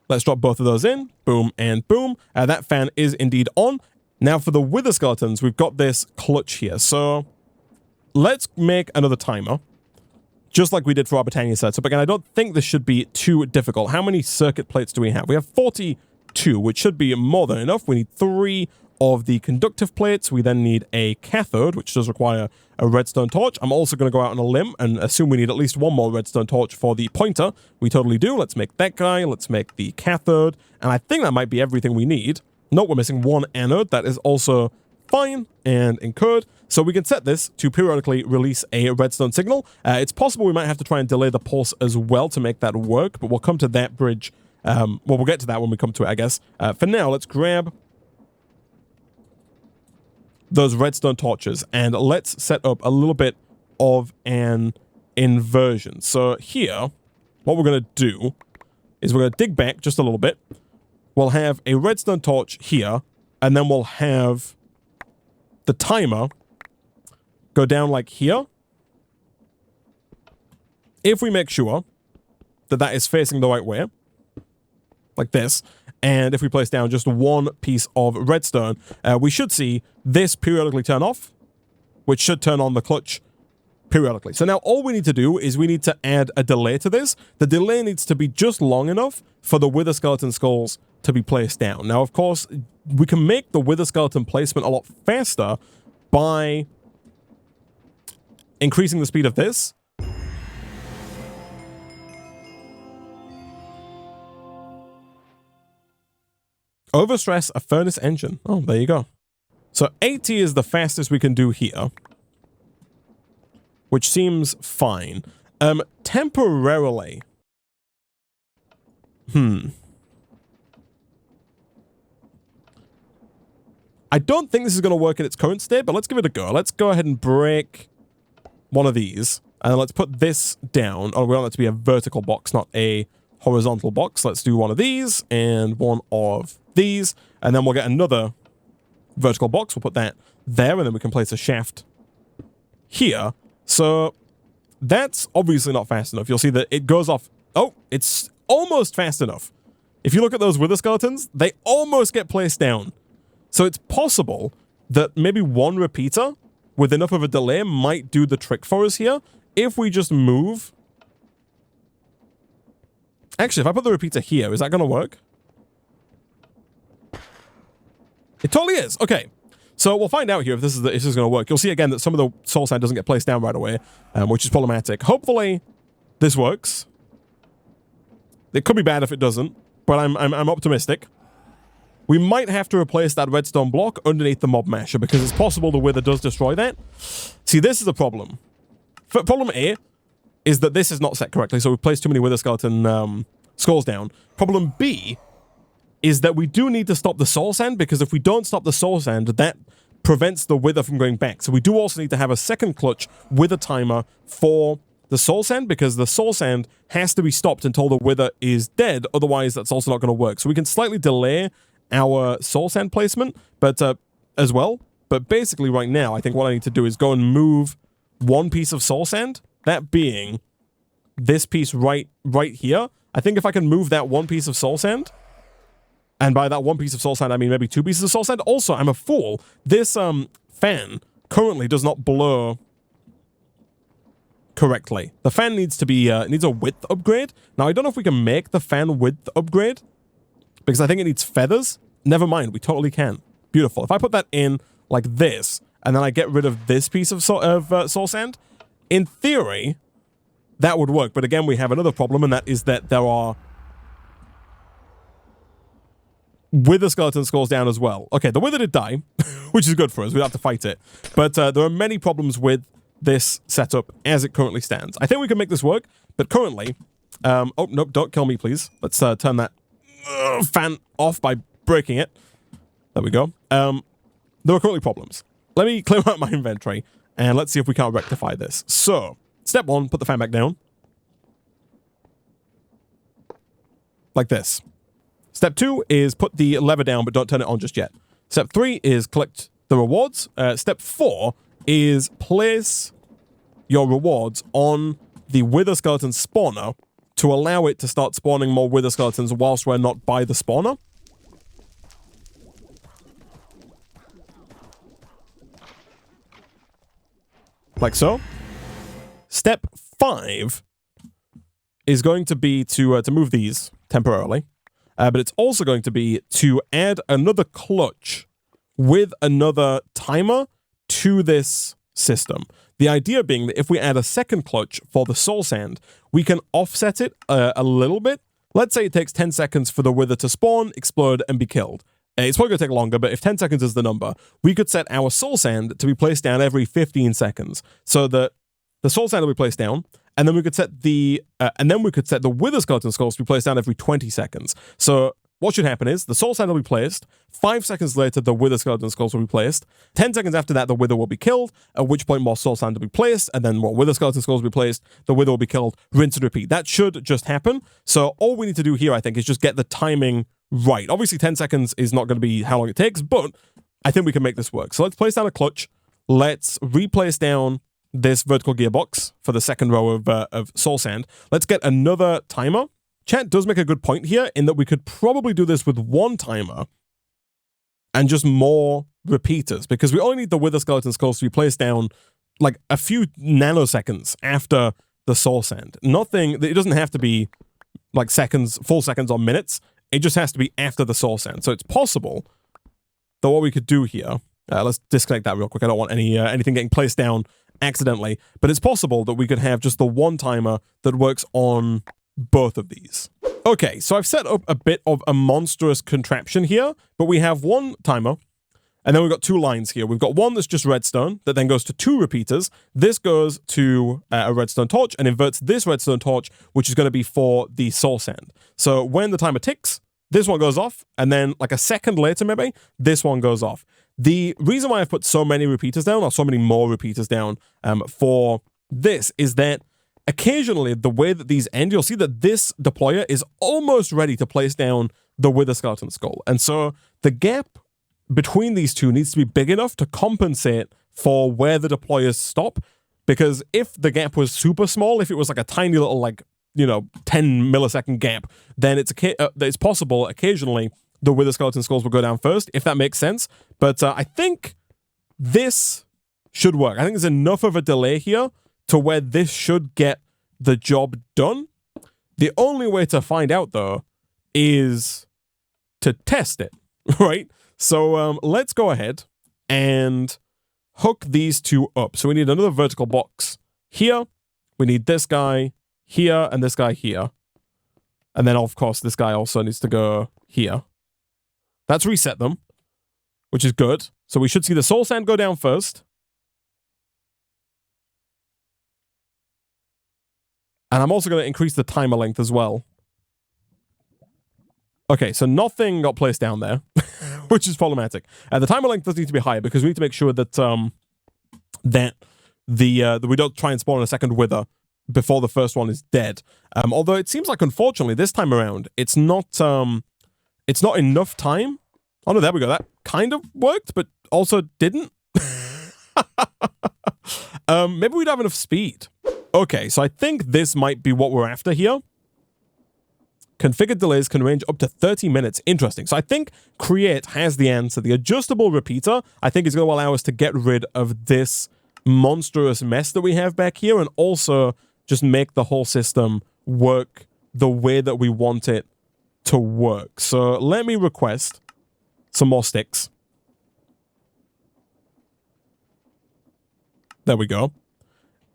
Let's drop both of those in. Boom and boom. That fan is indeed on. Now for the wither skeletons, we've got this clutch here. So let's make another timer, just like we did for our Britannia setup. Again, I don't think this should be too difficult. How many circuit plates do we have? We have 42, which should be more than enough. We need 3 of the conductive plates. We then need a cathode, which does require a redstone torch. I'm also going to go out on a limb and assume we need at least 1 more redstone torch for the pointer. We totally do. Let's make that guy. Let's make the cathode. And I think that might be everything we need. Note we're missing 1 anode. That is also fine and incurred. So we can set this to periodically release a redstone signal. It's possible we might have to try and delay the pulse as well to make that work, but we'll come to that bridge. Well, we'll get to that when we come to it, I guess. For now, let's grab those redstone torches and let's set up a little bit of an inversion. So here, what we're going to do is we're going to dig back just a little bit. We'll have a redstone torch here, and then we'll have the timer go down like here. If we make sure that that is facing the right way, like this, and if we place down just 1 piece of redstone, we should see this periodically turn off, which should turn on the clutch periodically. So now all we need to do is we need to add a delay to this. The delay needs to be just long enough for the wither skeleton skulls to be placed down. Now, of course, we can make the wither skeleton placement a lot faster by increasing the speed of this. Overstress a furnace engine. Oh, there you go. So 80 is the fastest we can do here, which seems fine. Temporarily. I don't think this is going to work in its current state, but let's give it a go. Let's go ahead and break one of these, and let's put this down. Oh, we want it to be a vertical box, not a horizontal box. Let's do one of these and one of these, and then we'll get another vertical box. We'll put that there, and then we can place a shaft here. So that's obviously not fast enough. You'll see that it goes off. Oh, it's almost fast enough. If you look at those wither skeletons, they almost get placed down. So it's possible that maybe 1 repeater with enough of a delay might do the trick for us here. If we just move. Actually, if I put the repeater here, is that going to work? It totally is. Okay. So we'll find out here if this is going to work. You'll see again that some of the soul sand doesn't get placed down right away, which is problematic. Hopefully this works. It could be bad if it doesn't, but I'm optimistic. We might have to replace that redstone block underneath the mob masher because it's possible the wither does destroy that. See, this is a problem. Problem A is that this is not set correctly, so we've placed too many wither skeleton skulls down. Problem B is that we do need to stop the soul sand, because if we don't stop the soul sand, that prevents the wither from going back. So we do also need to have a second clutch with a timer for the soul sand, because the soul sand has to be stopped until the wither is dead. Otherwise, that's also not going to work. So we can slightly delay our soul sand placement, but as well. But basically right now, I think what I need to do is go and move one piece of soul sand, that being this piece right here. I think if I can move that one piece of soul sand, and by that one piece of soul sand, I mean maybe two pieces of soul sand. Also, I'm a fool. This fan currently does not blow correctly. The fan needs to be needs a width upgrade. Now, I don't know if we can make the fan width upgrade because I think it needs feathers. Never mind, we totally can. Beautiful. If I put that in like this, and then I get rid of this piece of soul sand, in theory, that would work. But again, we have another problem, and that is that there are wither skeleton skulls down as well. Okay, the wither did die, which is good for us. We don't have to fight it. But there are many problems with this setup as it currently stands. I think we can make this work, but currently... oh, nope, don't kill me, please. Let's turn that fan off by breaking it. There we go. There are currently problems. Let me clear out my inventory, and let's see if we can't rectify this. So, step one, put the fan back down. Like this. Step two is put the lever down, but don't turn it on just yet. Step three is collect the rewards. Step four is place your rewards on the wither skeleton spawner to allow it to start spawning more wither skeletons whilst we're not by the spawner. Like so. Step 5 is going to be to move these temporarily. But it's also going to be to add another clutch with another timer to this system. The idea being that if we add a second clutch for the soul sand, we can offset it a little bit. Let's say it takes 10 seconds for the wither to spawn, explode, and be killed. It's probably going to take longer, but if 10 seconds is the number, we could set our soul sand to be placed down every 15 seconds. So that the soul sand will be placed down, and then we could set the wither skeleton skulls to be placed down every 20 seconds. So what should happen is the soul sand will be placed, 5 seconds later the wither skeleton skulls will be placed, 10 seconds after that the wither will be killed, at which point more soul sand will be placed, and then more wither skeleton skulls will be placed, the wither will be killed, rinse and repeat. That should just happen. So all we need to do here, I think, is just get the timing right. Obviously 10 seconds is not going to be how long it takes, but I think we can make this work. So let's place down a clutch, let's replace down this vertical gearbox for the second row of soul sand. Let's get another timer. Chat does make a good point here in that we could probably do this with one timer and just more repeaters, because we only need the wither skeleton skulls to be placed down like a few nanoseconds after the soul sand. Nothing, it doesn't have to be like seconds, full seconds or minutes. It just has to be after the soul sand. So it's possible that what we could do here, let's disconnect that real quick. I don't want anything getting placed down accidentally, but it's possible that we could have just the one timer that works on both of these. Okay, so I've set up a bit of a monstrous contraption here, but we have one timer, and then we've got two lines here. We've got one that's just redstone, that then goes to two repeaters. This goes to a redstone torch and inverts this redstone torch, which is going to be for the soul sand. So when the timer ticks, this one goes off, and then like a second later maybe, this one goes off. The reason why I've put so many repeaters down, or so many more repeaters down for this, is that occasionally the way that these end, you'll see that this deployer is almost ready to place down the wither skeleton skull. And so the gap between these two needs to be big enough to compensate for where the deployers stop. Because if the gap was super small, if it was like a tiny little, like, 10 millisecond gap, then it's possible occasionally the wither skeleton skulls will go down first, if that makes sense. But I think this should work. I think there's enough of a delay here to where this should get the job done. The only way to find out, though, is to test it, right? So let's go ahead and hook these two up. So we need another vertical box here. We need this guy here and this guy here. And then, of course, this guy also needs to go here. That's reset them, which is good. So we should see the soul sand go down first. And I'm also going to increase the timer length as well. Okay, so nothing got placed down there, which is problematic. The timer length does need to be higher because we need to make sure that we don't try and spawn a second wither before the first one is dead. Although it seems like, unfortunately, this time around, it's not enough time. Oh, no, there we go. That kind of worked, but also didn't. Maybe we don't have enough speed. Okay, so I think this might be what we're after here. Configured delays can range up to 30 minutes. Interesting. So I think Create has the answer. The adjustable repeater, I think, is going to allow us to get rid of this monstrous mess that we have back here, and also just make the whole system work the way that we want it to work. So let me request some more sticks. There we go.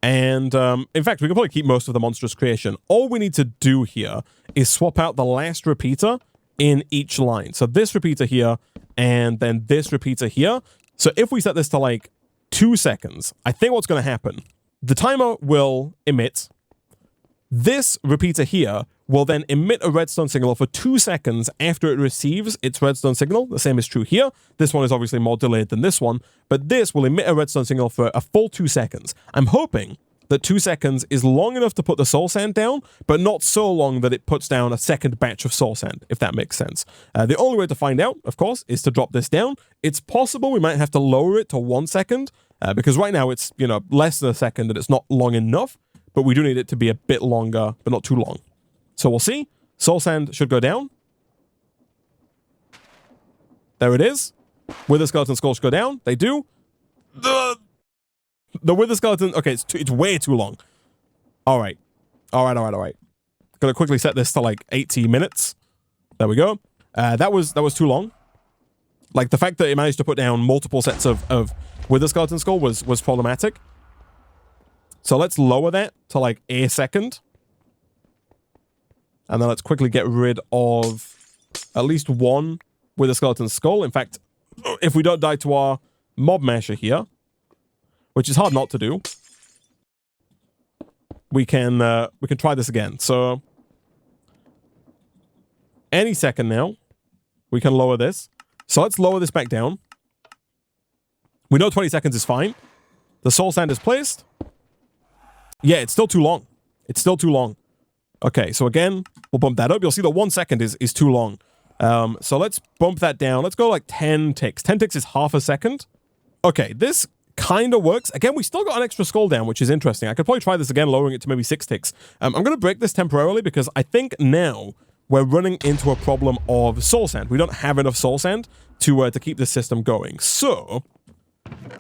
And in fact, we can probably keep most of the monstrous creation. All we need to do here is swap out the last repeater in each line. So this repeater here, and then this repeater here. So if we set this to like 2 seconds, I think what's going to happen, the timer will emit. This repeater here will then emit a redstone signal for 2 seconds after it receives its redstone signal. The same is true here. This one is obviously more delayed than this one, but this will emit a redstone signal for a full 2 seconds. I'm hoping that 2 seconds is long enough to put the soul sand down, but not so long that it puts down a second batch of soul sand, if that makes sense. The only way to find out, of course, is to drop this down. It's possible we might have to lower it to 1 second, because right now it's, you know, less than a second and it's not long enough, but we do need it to be a bit longer, but not too long. So we'll see. Soul sand should go down. There it is. Wither skeleton skull should go down. They do. The wither skeleton... Okay, it's way too long. All right. All right. Gonna quickly set this to like 80 minutes. There we go. That was too long. Like, the fact that it managed to put down multiple sets of wither skeleton skull was problematic. So let's lower that to like a second. And then let's quickly get rid of at least one with a skeleton skull. In fact, if we don't die to our mob masher here, which is hard not to do, we can try this again. So any second now, we can lower this. So let's lower this back down. We know 20 seconds is fine. The soul sand is placed. Yeah, it's still too long. It's still too long. Okay, so again, we'll bump that up. You'll see that 1 second is too long. So let's bump that down. Let's go like 10 ticks. 10 ticks is half a second. Okay, this kind of works. Again, we still got an extra skull down, which is interesting. I could probably try this again, lowering it to maybe 6 ticks. I'm going to break this temporarily because I think now we're running into a problem of soul sand. We don't have enough soul sand to keep this system going. So,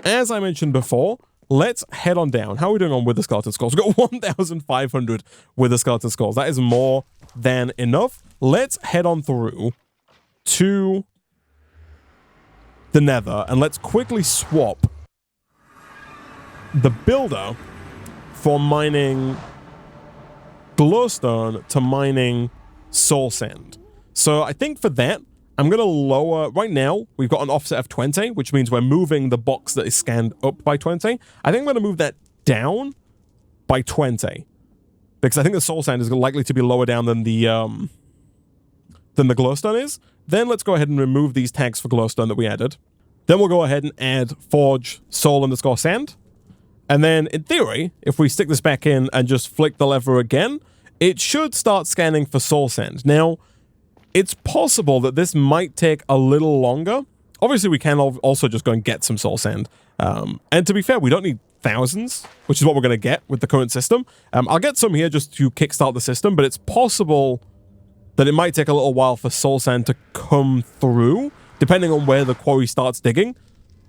as I mentioned before, let's head on down. How are we doing on Wither Skeleton Skulls? We've got 1,500 Wither Skeleton Skulls. That is more than enough. Let's head on through to the Nether, and let's quickly swap the builder for mining glowstone to mining soul sand. So I think for that, I'm going to lower... Right now, we've got an offset of 20, which means we're moving the box that is scanned up by 20. I think I'm going to move that down by 20. Because I think the soul sand is likely to be lower down than the glowstone is. Then let's go ahead and remove these tags for glowstone that we added. Then we'll go ahead and add forge soul_sand. And then, in theory, if we stick this back in and just flick the lever again, it should start scanning for soul sand. Now, it's possible that this might take a little longer. Obviously, we can also just go and get some soul sand. And to be fair, we don't need thousands, which is what we're going to get with the current system. I'll get some here just to kickstart the system, but it's possible that it might take a little while for soul sand to come through, depending on where the quarry starts digging.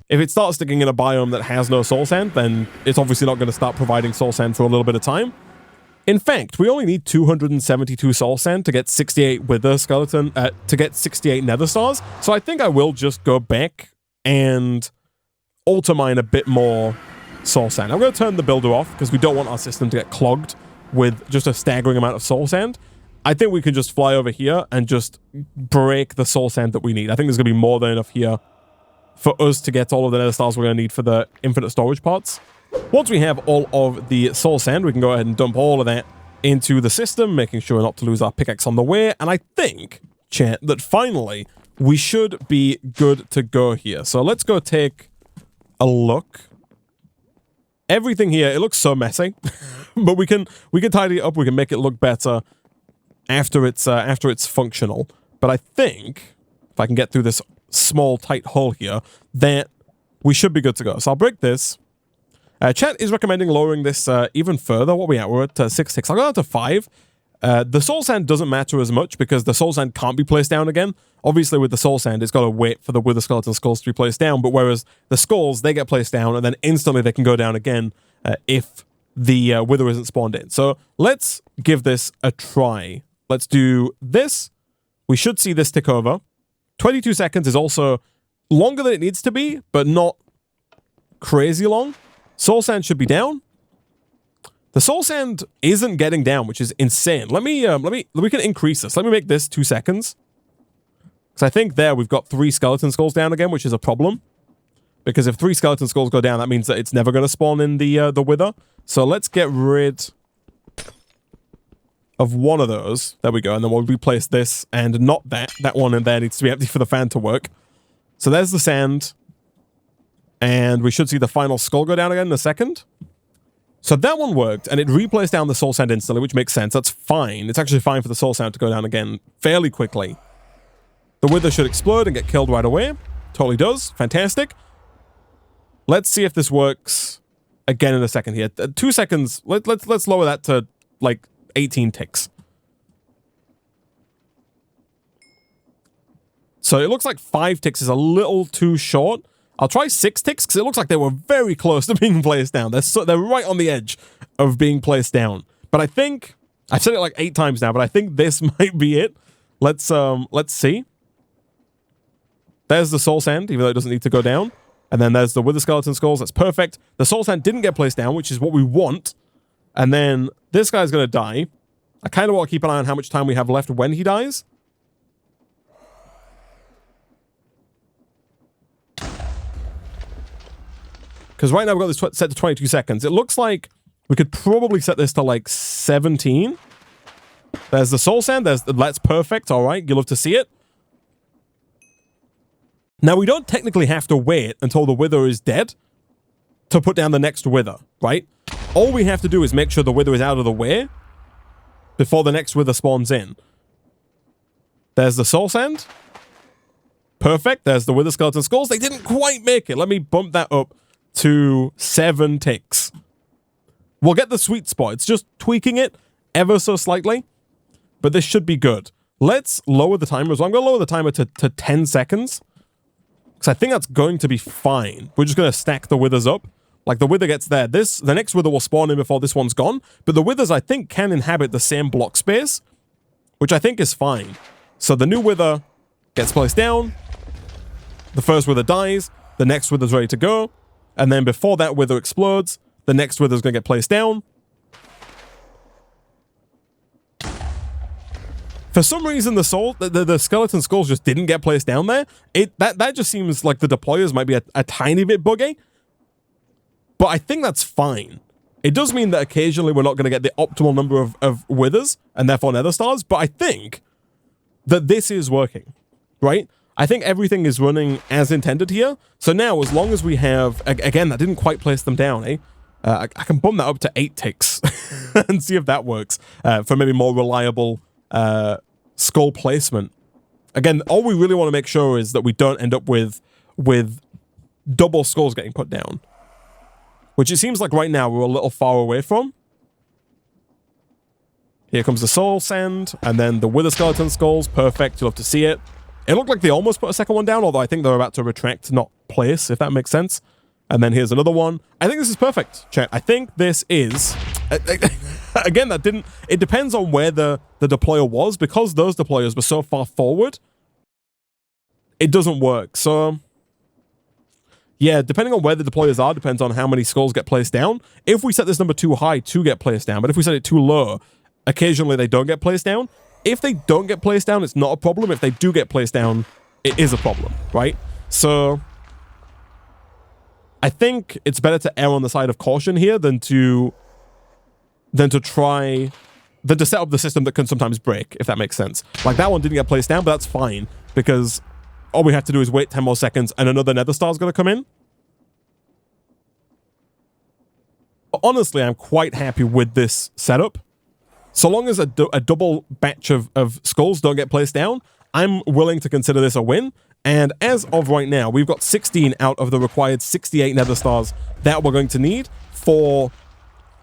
If it starts digging in a biome that has no soul sand, then it's obviously not going to start providing soul sand for a little bit of time. In fact, we only need 272 soul sand to get 68 wither skeleton, to get 68 nether stars. So I think I will just go back and alter mine a bit more soul sand. I'm going to turn the builder off because we don't want our system to get clogged with just a staggering amount of soul sand. I think we can just fly over here and just break the soul sand that we need. I think there's going to be more than enough here for us to get all of the nether stars we're going to need for the infinite storage parts. Once we have all of the soul sand, we can go ahead and dump all of that into the system, making sure not to lose our pickaxe on the way. And I think, chat, that finally we should be good to go here. So let's go take a look everything here, it looks so messy, but we can tidy it up. We can make it look better after it's functional. But I think if I can get through this small tight hole here, that we should be good to go. So I'll break this. Chat is recommending lowering this even further. What are we at? We're at 6 ticks. I'll go down to 5. The soul sand doesn't matter as much because the soul sand can't be placed down again. Obviously, with the soul sand, it's got to wait for the wither skeleton skulls to be placed down. But whereas the skulls, they get placed down and then instantly they can go down again if the wither isn't spawned in. So let's give this a try. Let's do this. We should see this tick over. 22 seconds is also longer than it needs to be, but not crazy long. Soul sand should be down. The soul sand isn't getting down, which is insane. We can increase this. Let me make this 2 seconds. Because I think there we've got 3 skeleton skulls down again, which is a problem. Because if 3 skeleton skulls go down, that means that it's never going to spawn in the wither. So let's get rid of one of those. There we go. And then we'll replace this and not that. That one in there needs to be empty for the fan to work. So there's the sand. And we should see the final skull go down again in a second. So that one worked, and it replaced down the soul sand instantly, which makes sense. That's fine. It's actually fine for the soul sand to go down again fairly quickly. The wither should explode and get killed right away. Totally does. Fantastic. Let's see if this works again in a second here. 2 seconds. Let's lower that to like 18 ticks. So it looks like 5 ticks is a little too short. I'll try 6 ticks because it looks like they were very close to being placed down. They're right on the edge of being placed down. But I think I've said it like 8 times now, but I think this might be it. Let's see. There's the soul sand, even though it doesn't need to go down. And then there's the wither skeleton skulls. That's perfect. The soul sand didn't get placed down, which is what we want. And then this guy's going to die. I kind of want to keep an eye on how much time we have left when he dies. Because right now we've got this set to 22 seconds. It looks like we could probably set this to like 17. There's the soul sand. That's perfect. All right. You love to see it. Now, we don't technically have to wait until the wither is dead to put down the next wither, right? All we have to do is make sure the wither is out of the way before the next wither spawns in. There's the soul sand. Perfect. There's the wither skeleton skulls. They didn't quite make it. Let me bump that up to 7 ticks. We'll get the sweet spot. It's just tweaking it ever so slightly, but this should be good. Let's lower the timer as well. I'm going to lower the timer to 10 seconds because I think that's going to be fine. We're just going to stack the withers up. Like the wither gets there. The next wither will spawn in before this one's gone, but the withers I think can inhabit the same block space, which I think is fine. So the new wither gets placed down. The first wither dies. The next wither's ready to go. And then before that wither explodes, the next wither's going to get placed down. For some reason, the skeleton skulls just didn't get placed down there. That just seems like the deployers might be a tiny bit buggy. But I think that's fine. It does mean that occasionally we're not going to get the optimal number of withers and therefore nether stars. But I think that this is working, right? I think everything is running as intended here. So now, as long as we have... Again, that didn't quite place them down, eh? I can bump that up to 8 ticks and see if that works for maybe more reliable skull placement. Again, all we really want to make sure is that we don't end up with double skulls getting put down. Which it seems like right now we're a little far away from. Here comes the soul sand, and then the wither skeleton skulls. Perfect, you'll have to see it. It looked like they almost put a second one down, although I think they're about to retract, not place, if that makes sense. And then here's another one. I think this is perfect, chat. I think this is... Again, that didn't... It depends on where the deployer was. Because those deployers were so far forward, it doesn't work. So, yeah, depending on where the deployers are, depends on how many skulls get placed down. If we set this number too high to get placed down, but if we set it too low, occasionally they don't get placed down. If they don't get placed down, it's not a problem. If they do get placed down, it is a problem, right? So I think it's better to err on the side of caution here than to set up the system that can sometimes break, if that makes sense. Like that one didn't get placed down, but that's fine because all we have to do is wait 10 more seconds and another nether star's going to come in. honestly, I'm quite happy with this setup. So long as a double batch of skulls don't get placed down, I'm willing to consider this a win. And as of right now, we've got 16 out of the required 68 nether stars that we're going to need for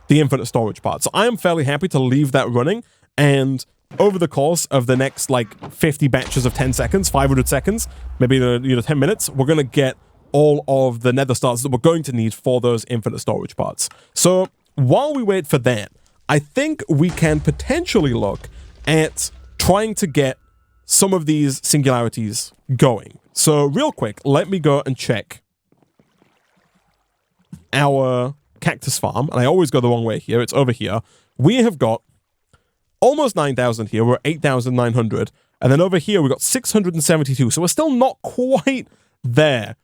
the infinite storage part. So I am fairly happy to leave that running, and over the course of the next like 50 batches of 10 seconds, 500 seconds, maybe 10 minutes, we're going to get all of the nether stars that we're going to need for those infinite storage parts. So while we wait for that, I think we can potentially look at trying to get some of these singularities going. So real quick, let me go and check our cactus farm. And I always go the wrong way here. It's over here. We have got almost 9,000 here. We're 8,900. And then over here, we've got 672. So we're still not quite there,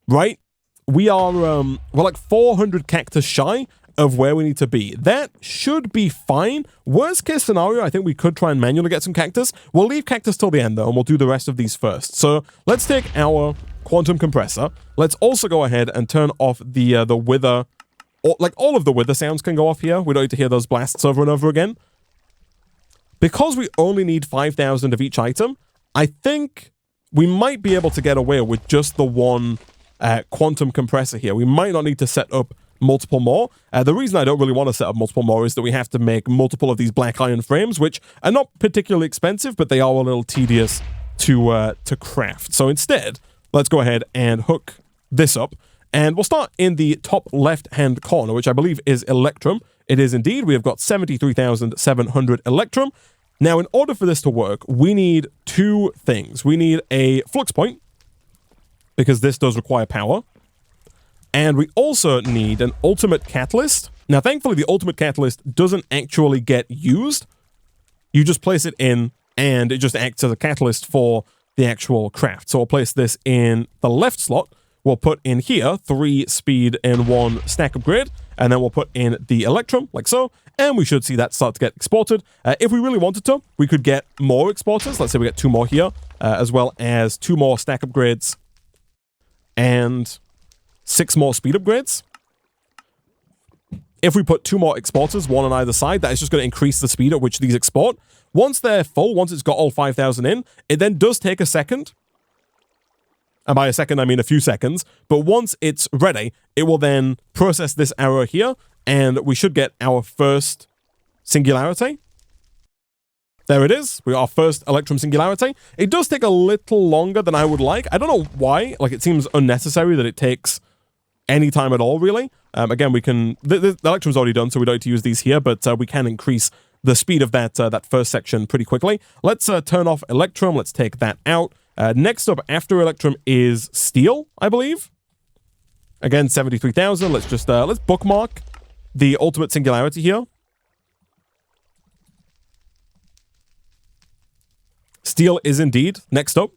right? We are, we're like 400 cactus shy of where we need to be. That should be fine. Worst case scenario, I think we could try and manually get some cactus. We'll leave cactus till the end, though, and we'll do the rest of these first. So let's take our quantum compressor. Let's also go ahead and turn off the wither. Like, all of the wither sounds can go off here. We don't need to hear those blasts over and over again. Because we only need 5,000 of each item, I think we might be able to get away with just the one quantum compressor here. We might not need to set up multiple more. The reason I don't really want to set up multiple more is that we have to make multiple of these black iron frames, which are not particularly expensive, but they are a little tedious to craft. So instead, let's go ahead and hook this up, and we'll start in the top left-hand corner, which I believe is Electrum. It is indeed. We have got 73,700 Electrum. Now, in order for this to work, we need two things. We need a flux point, because this does require power. And we also need an ultimate catalyst. Now, thankfully, the ultimate catalyst doesn't actually get used. You just place it in, and it just acts as a catalyst for the actual craft. So we'll place this in the left slot. We'll put in here 3 speed and 1 stack upgrade. And then we'll put in the Electrum, like so. And we should see that start to get exported. If we really wanted to, we could get more exporters. Let's say we get 2 more here, as well as 2 more stack upgrades. And 6 more speed upgrades. If we put 2 more exporters, 1 on either side, that is just going to increase the speed at which these export. Once they're full, once it's got all 5,000 in, it then does take a second. And by a second, I mean a few seconds. But once it's ready, it will then process this arrow here, and we should get our first singularity. There it is. We got our first Electrum singularity. It does take a little longer than I would like. I don't know why. Like, it seems unnecessary that it takes any time at all, really. Again, we can... The Electrum's already done, so we don't need to use these here, but we can increase the speed of that first section pretty quickly. Let's turn off Electrum. Let's take that out. Next up after Electrum is Steel, I believe. Again, 73,000. Let's just... let's bookmark the ultimate singularity here. Steel is indeed next up.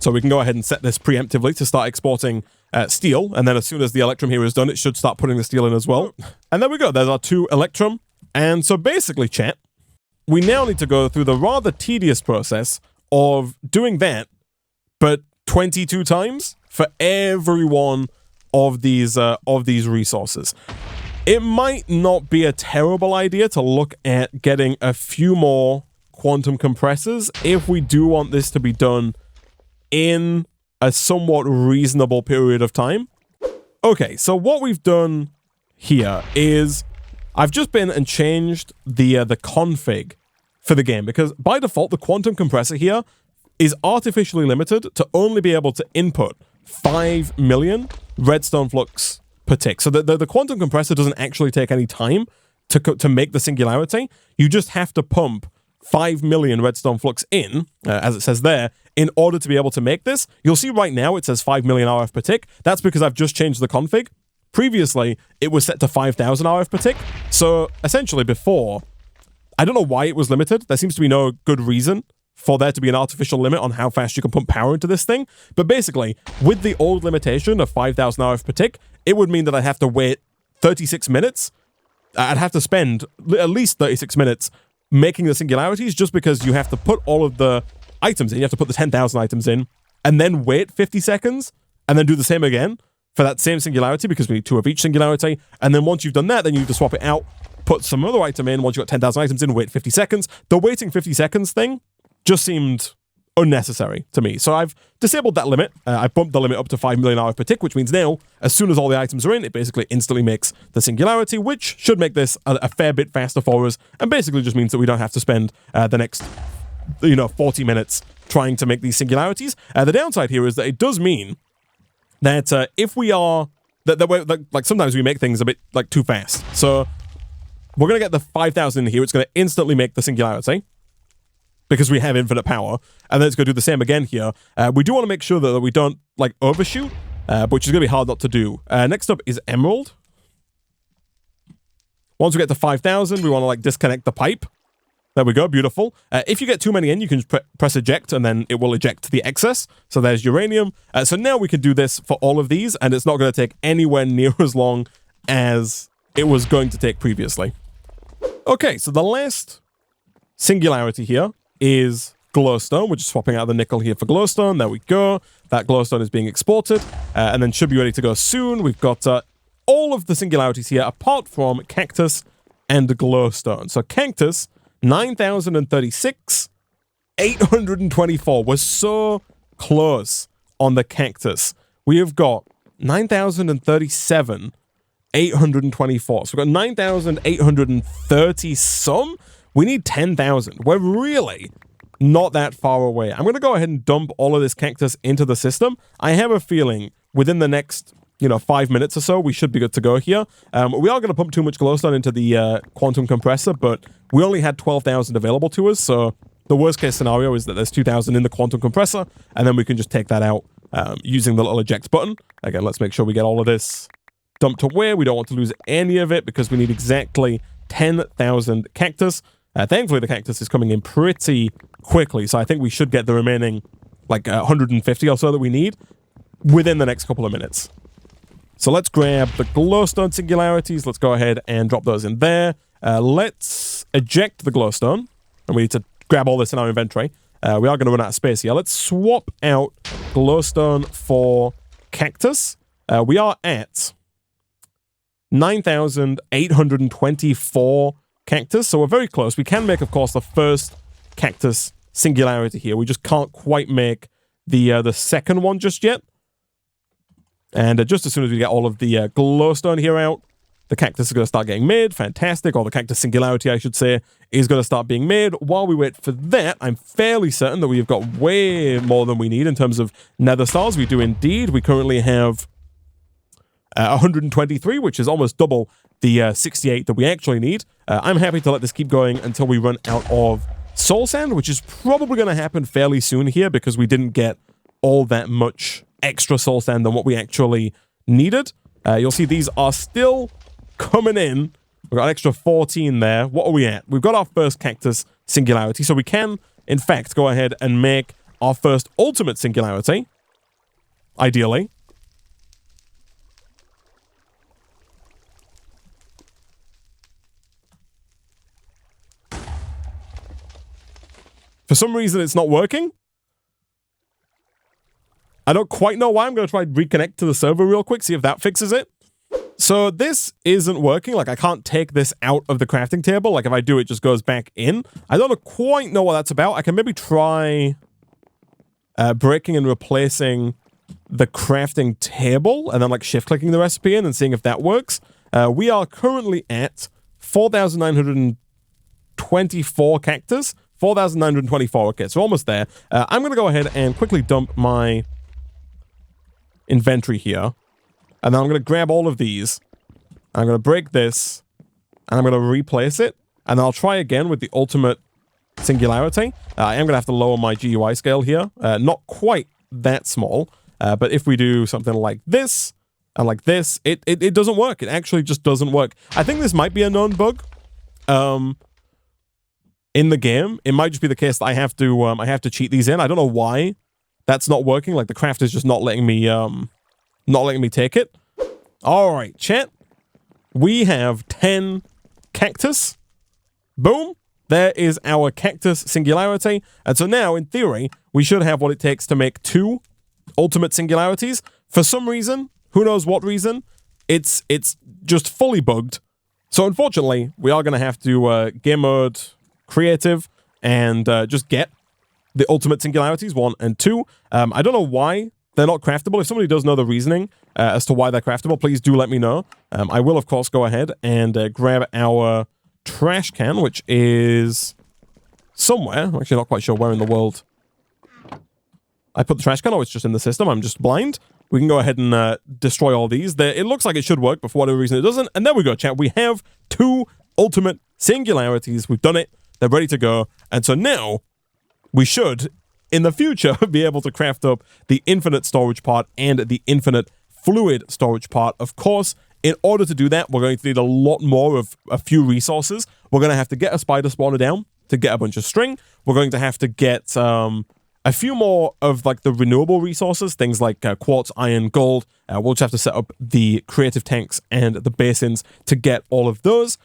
So we can go ahead and set this preemptively to start exporting steel. And then as soon as the Electrum here is done, it should start putting the steel in as well. And there we go. There's our 2 Electrum. And so basically, chat, we now need to go through the rather tedious process of doing that, but 22 times for every one of these resources. It might not be a terrible idea to look at getting a few more quantum compressors if we do want this to be done in a somewhat reasonable period of time. Okay, so what we've done here is I've just been and changed the config for the game, because by default the quantum compressor here is artificially limited to only be able to input 5 million redstone flux per tick. So the quantum compressor doesn't actually take any time to make the singularity. You just have to pump 5 million redstone flux in, as it says there, in order to be able to make this. You'll see right now it says 5 million RF per tick. That's because I've just changed the config. Previously, it was set to 5,000 RF per tick. So essentially before, I don't know why it was limited. There seems to be no good reason for there to be an artificial limit on how fast you can pump power into this thing. But basically, with the old limitation of 5,000 RF per tick, it would mean that I'd have to wait 36 minutes. I'd have to spend at least 36 minutes making the singularities, just because you have to put all of the items in. You have to put the 10,000 items in, and then wait 50 seconds, and then do the same again. for that same singularity because we need 2 of each singularity. And then once you've done that, then you need to swap it out, put some other item in. Once you've got 10,000 items in, wait 50 seconds. The waiting 50 seconds thing just seemed unnecessary to me. So I've disabled that limit. I bumped the limit up to 5 million hours per tick, which means now, as soon as all the items are in, it basically instantly makes the singularity, which should make this a fair bit faster for us, and basically just means that we don't have to spend the next 40 minutes trying to make these singularities. The downside here is that it does mean that if we are like sometimes we make things a bit like too fast. So we're gonna get the 5,000 in here. It's gonna instantly make the singularity because we have infinite power, and then it's gonna do the same again here. We do want to make sure that we don't like overshoot, which is gonna be hard not to do. Next up is Emerald. Once we get to 5,000, we want to like disconnect the pipe. There we go, beautiful. If you get too many in, you can just press eject, and then it will eject the excess. So there's uranium. So now we can do this for all of these, and it's not going to take anywhere near as long as it was going to take previously. Okay, so the last singularity here is glowstone. We're just swapping out the nickel here for glowstone. There we go. That glowstone is being exported, and then should be ready to go soon. We've got all of the singularities here, apart from cactus and glowstone. So cactus, 9,036, 824. We're so close on the cactus. We have got 9,037, 824. So we've got 9,830 some. We need 10,000. We're really not that far away. I'm going to go ahead and dump all of this cactus into the system. I have a feeling within the next 5 minutes or so, we should be good to go here. We are going to pump too much glowstone into the quantum compressor, but we only had 12,000 available to us, so the worst case scenario is that there's 2,000 in the quantum compressor, and then we can just take that out using the little eject button. Again, let's make sure we get all of this dumped away. We don't want to lose any of it because we need exactly 10,000 cactus. Thankfully, the cactus is coming in pretty quickly, so I think we should get the remaining, 150 or so that we need within the next couple of minutes. So let's grab the glowstone singularities. Let's go ahead and drop those in there. Let's eject the glowstone, and we need to grab all this in our inventory. We are going to run out of space here. Let's swap out glowstone for cactus. We are at 9,824 cactus, so we're very close. We can make, of course, the first cactus singularity here. We just can't quite make the second one just yet. And just as soon as we get all of the glowstone here out, the cactus is going to start getting made. Fantastic. Or the cactus singularity, I should say, is going to start being made. While we wait for that, I'm fairly certain that we've got way more than we need in terms of nether stars. We do indeed. We currently have 123, which is almost double the 68 that we actually need. I'm happy to let this keep going until we run out of soul sand, which is probably going to happen fairly soon here because we didn't get all that much extra soul sand than what we actually needed. You'll see these are still coming in. We've got an extra 14 there. What are we at? We've got our first cactus singularity, so we can, in fact, go ahead and make our first ultimate singularity. Ideally. For some reason, it's not working. I don't quite know why. I'm going to try to reconnect to the server real quick, see if that fixes it. So this isn't working. I can't take this out of the crafting table. If I do, it just goes back in. I don't quite know what that's about. I can maybe try breaking and replacing the crafting table and then shift-clicking the recipe in and seeing if that works. We are currently at 4,924 cactus. 4,924. Okay, so almost there. I'm going to go ahead and quickly dump my inventory here, and then I'm going to grab all of these, I'm going to break this, and I'm going to replace it, and I'll try again with the ultimate singularity. I am going to have to lower my GUI scale here, not quite that small, but if we do something like this, and like this, it doesn't work. It actually just doesn't work. I think this might be a known bug in the game. It might just be the case that I have to cheat these in. I don't know why that's not working. The craft is just not letting me take it. All right, chat. We have 10 cactus. Boom. There is our cactus singularity. And so now, in theory, we should have what it takes to make 2 ultimate singularities. For some reason, who knows what reason, it's just fully bugged. So unfortunately, we are going to have to game mode creative and just get the ultimate singularities 1 and 2. I don't know why they're not craftable. If somebody does know the reasoning as to why they're craftable, please do let me know. I will, of course, go ahead and grab our trash can, which is somewhere. I'm actually not quite sure where in the world I put the trash can. Oh, it's just in the system. I'm just blind. We can go ahead and destroy all these. It looks like it should work, but for whatever reason it doesn't. And there we go, chat. We have 2 ultimate singularities. We've done it. They're ready to go. And so now we should, in the future, be able to craft up the infinite storage part and the infinite fluid storage part. Of course, in order to do that, we're going to need a lot more of a few resources. We're going to have to get a spider spawner down to get a bunch of string. We're going to have to get a few more of like the renewable resources, things like quartz, iron, gold. We'll just have to set up the creative tanks and the basins to get all of those.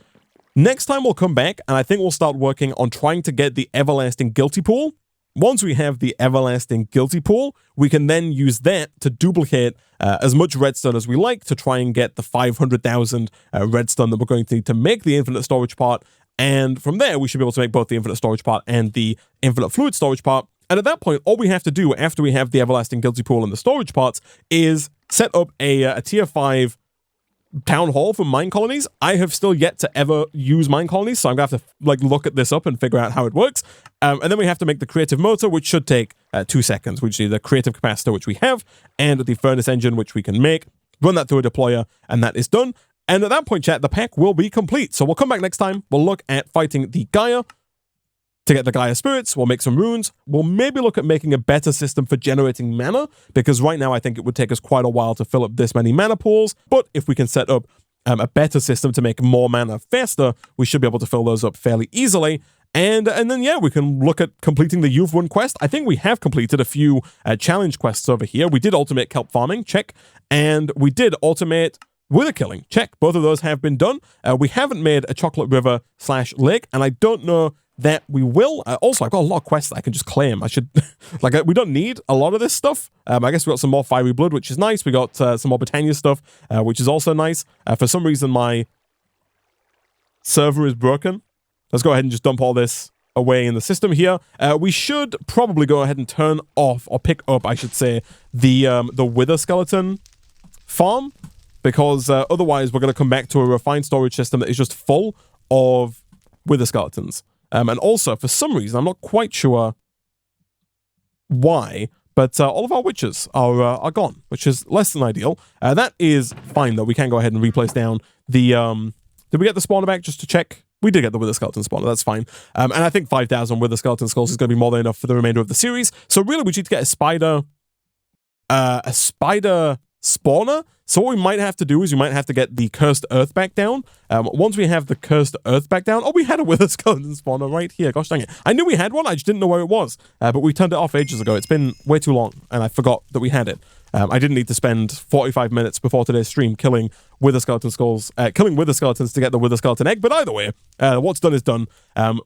Next time we'll come back, and I think we'll start working on trying to get the everlasting guilty pool. Once we have the everlasting guilty pool, we can then use that to duplicate as much redstone as we like to try and get the 500,000 redstone that we're going to need to make the infinite storage part. And from there, we should be able to make both the infinite storage part and the infinite fluid storage part. And at that point, all we have to do after we have the everlasting guilty pool and the storage parts is set up a tier 5 town hall for mine colonies. I have still yet to ever use mine colonies, so I'm gonna have to like look at this up and figure out how it works. And then we have to make the creative motor, which should take 2 seconds. We just need the creative capacitor, which we have, and the furnace engine, which we can make. Run that through a deployer, and that is done. And at that point, chat, the pack will be complete. So we'll come back next time. We'll look at fighting the Gaia to get the Gaia spirits. We'll make some runes. We'll maybe look at making a better system for generating mana, because right now I think it would take us quite a while to fill up this many mana pools. But if we can set up a better system to make more mana faster, we should be able to fill those up fairly easily. And then, yeah, we can look at completing the You've Won quest. I think we have completed a few challenge quests over here. We did automate kelp farming, check. And we did automate wither killing, check. Both of those have been done. We haven't made a chocolate river / lake, and I don't know that we will. Also, I've got a lot of quests that I can just claim. I should, like, we don't need a lot of this stuff. I guess we got some more fiery blood, which is nice. We got some more Britannia stuff, which is also nice. For some reason, my server is broken. Let's go ahead and just dump all this away in the system here. We should probably go ahead and turn off, or pick up, I should say, the wither skeleton farm, because otherwise we're going to come back to a refined storage system that is just full of wither skeletons. And also, for some reason, I'm not quite sure why, but all of our witches are gone, which is less than ideal. That is fine, though. We can go ahead and replace down the... did we get the spawner back just to check? We did get the wither skeleton spawner. That's fine. And I think 5,000 wither skeleton skulls is going to be more than enough for the remainder of the series. So really, we need to get a spider spawner. So what we might have to do is we might have to get the cursed earth back down. Once we have the cursed earth back down... Oh, we had a wither skeleton spawner right here. Gosh dang it. I knew we had one. I just didn't know where it was. But we turned it off ages ago. It's been way too long, and I forgot that we had it. I didn't need to spend 45 minutes before today's stream killing wither skeleton skulls, killing wither skeletons to get the wither skeleton egg. But either way, what's done is done.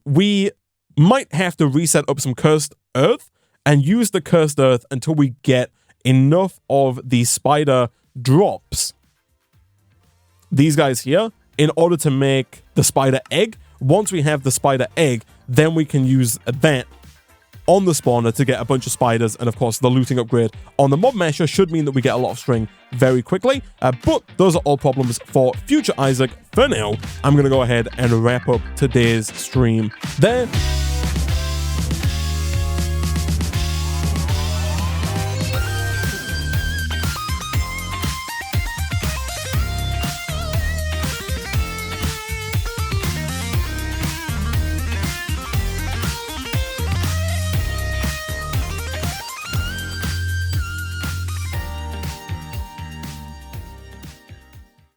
We might have to reset up some cursed earth and use the cursed earth until we get enough of the spider drops, these guys here, in order to make the spider egg. Once we have the spider egg, then we can use that on the spawner to get a bunch of spiders, and of course the looting upgrade on the mob masher should mean that we get a lot of string very quickly. But those are all problems for future Isaac. For now, I'm going to go ahead and wrap up today's stream there.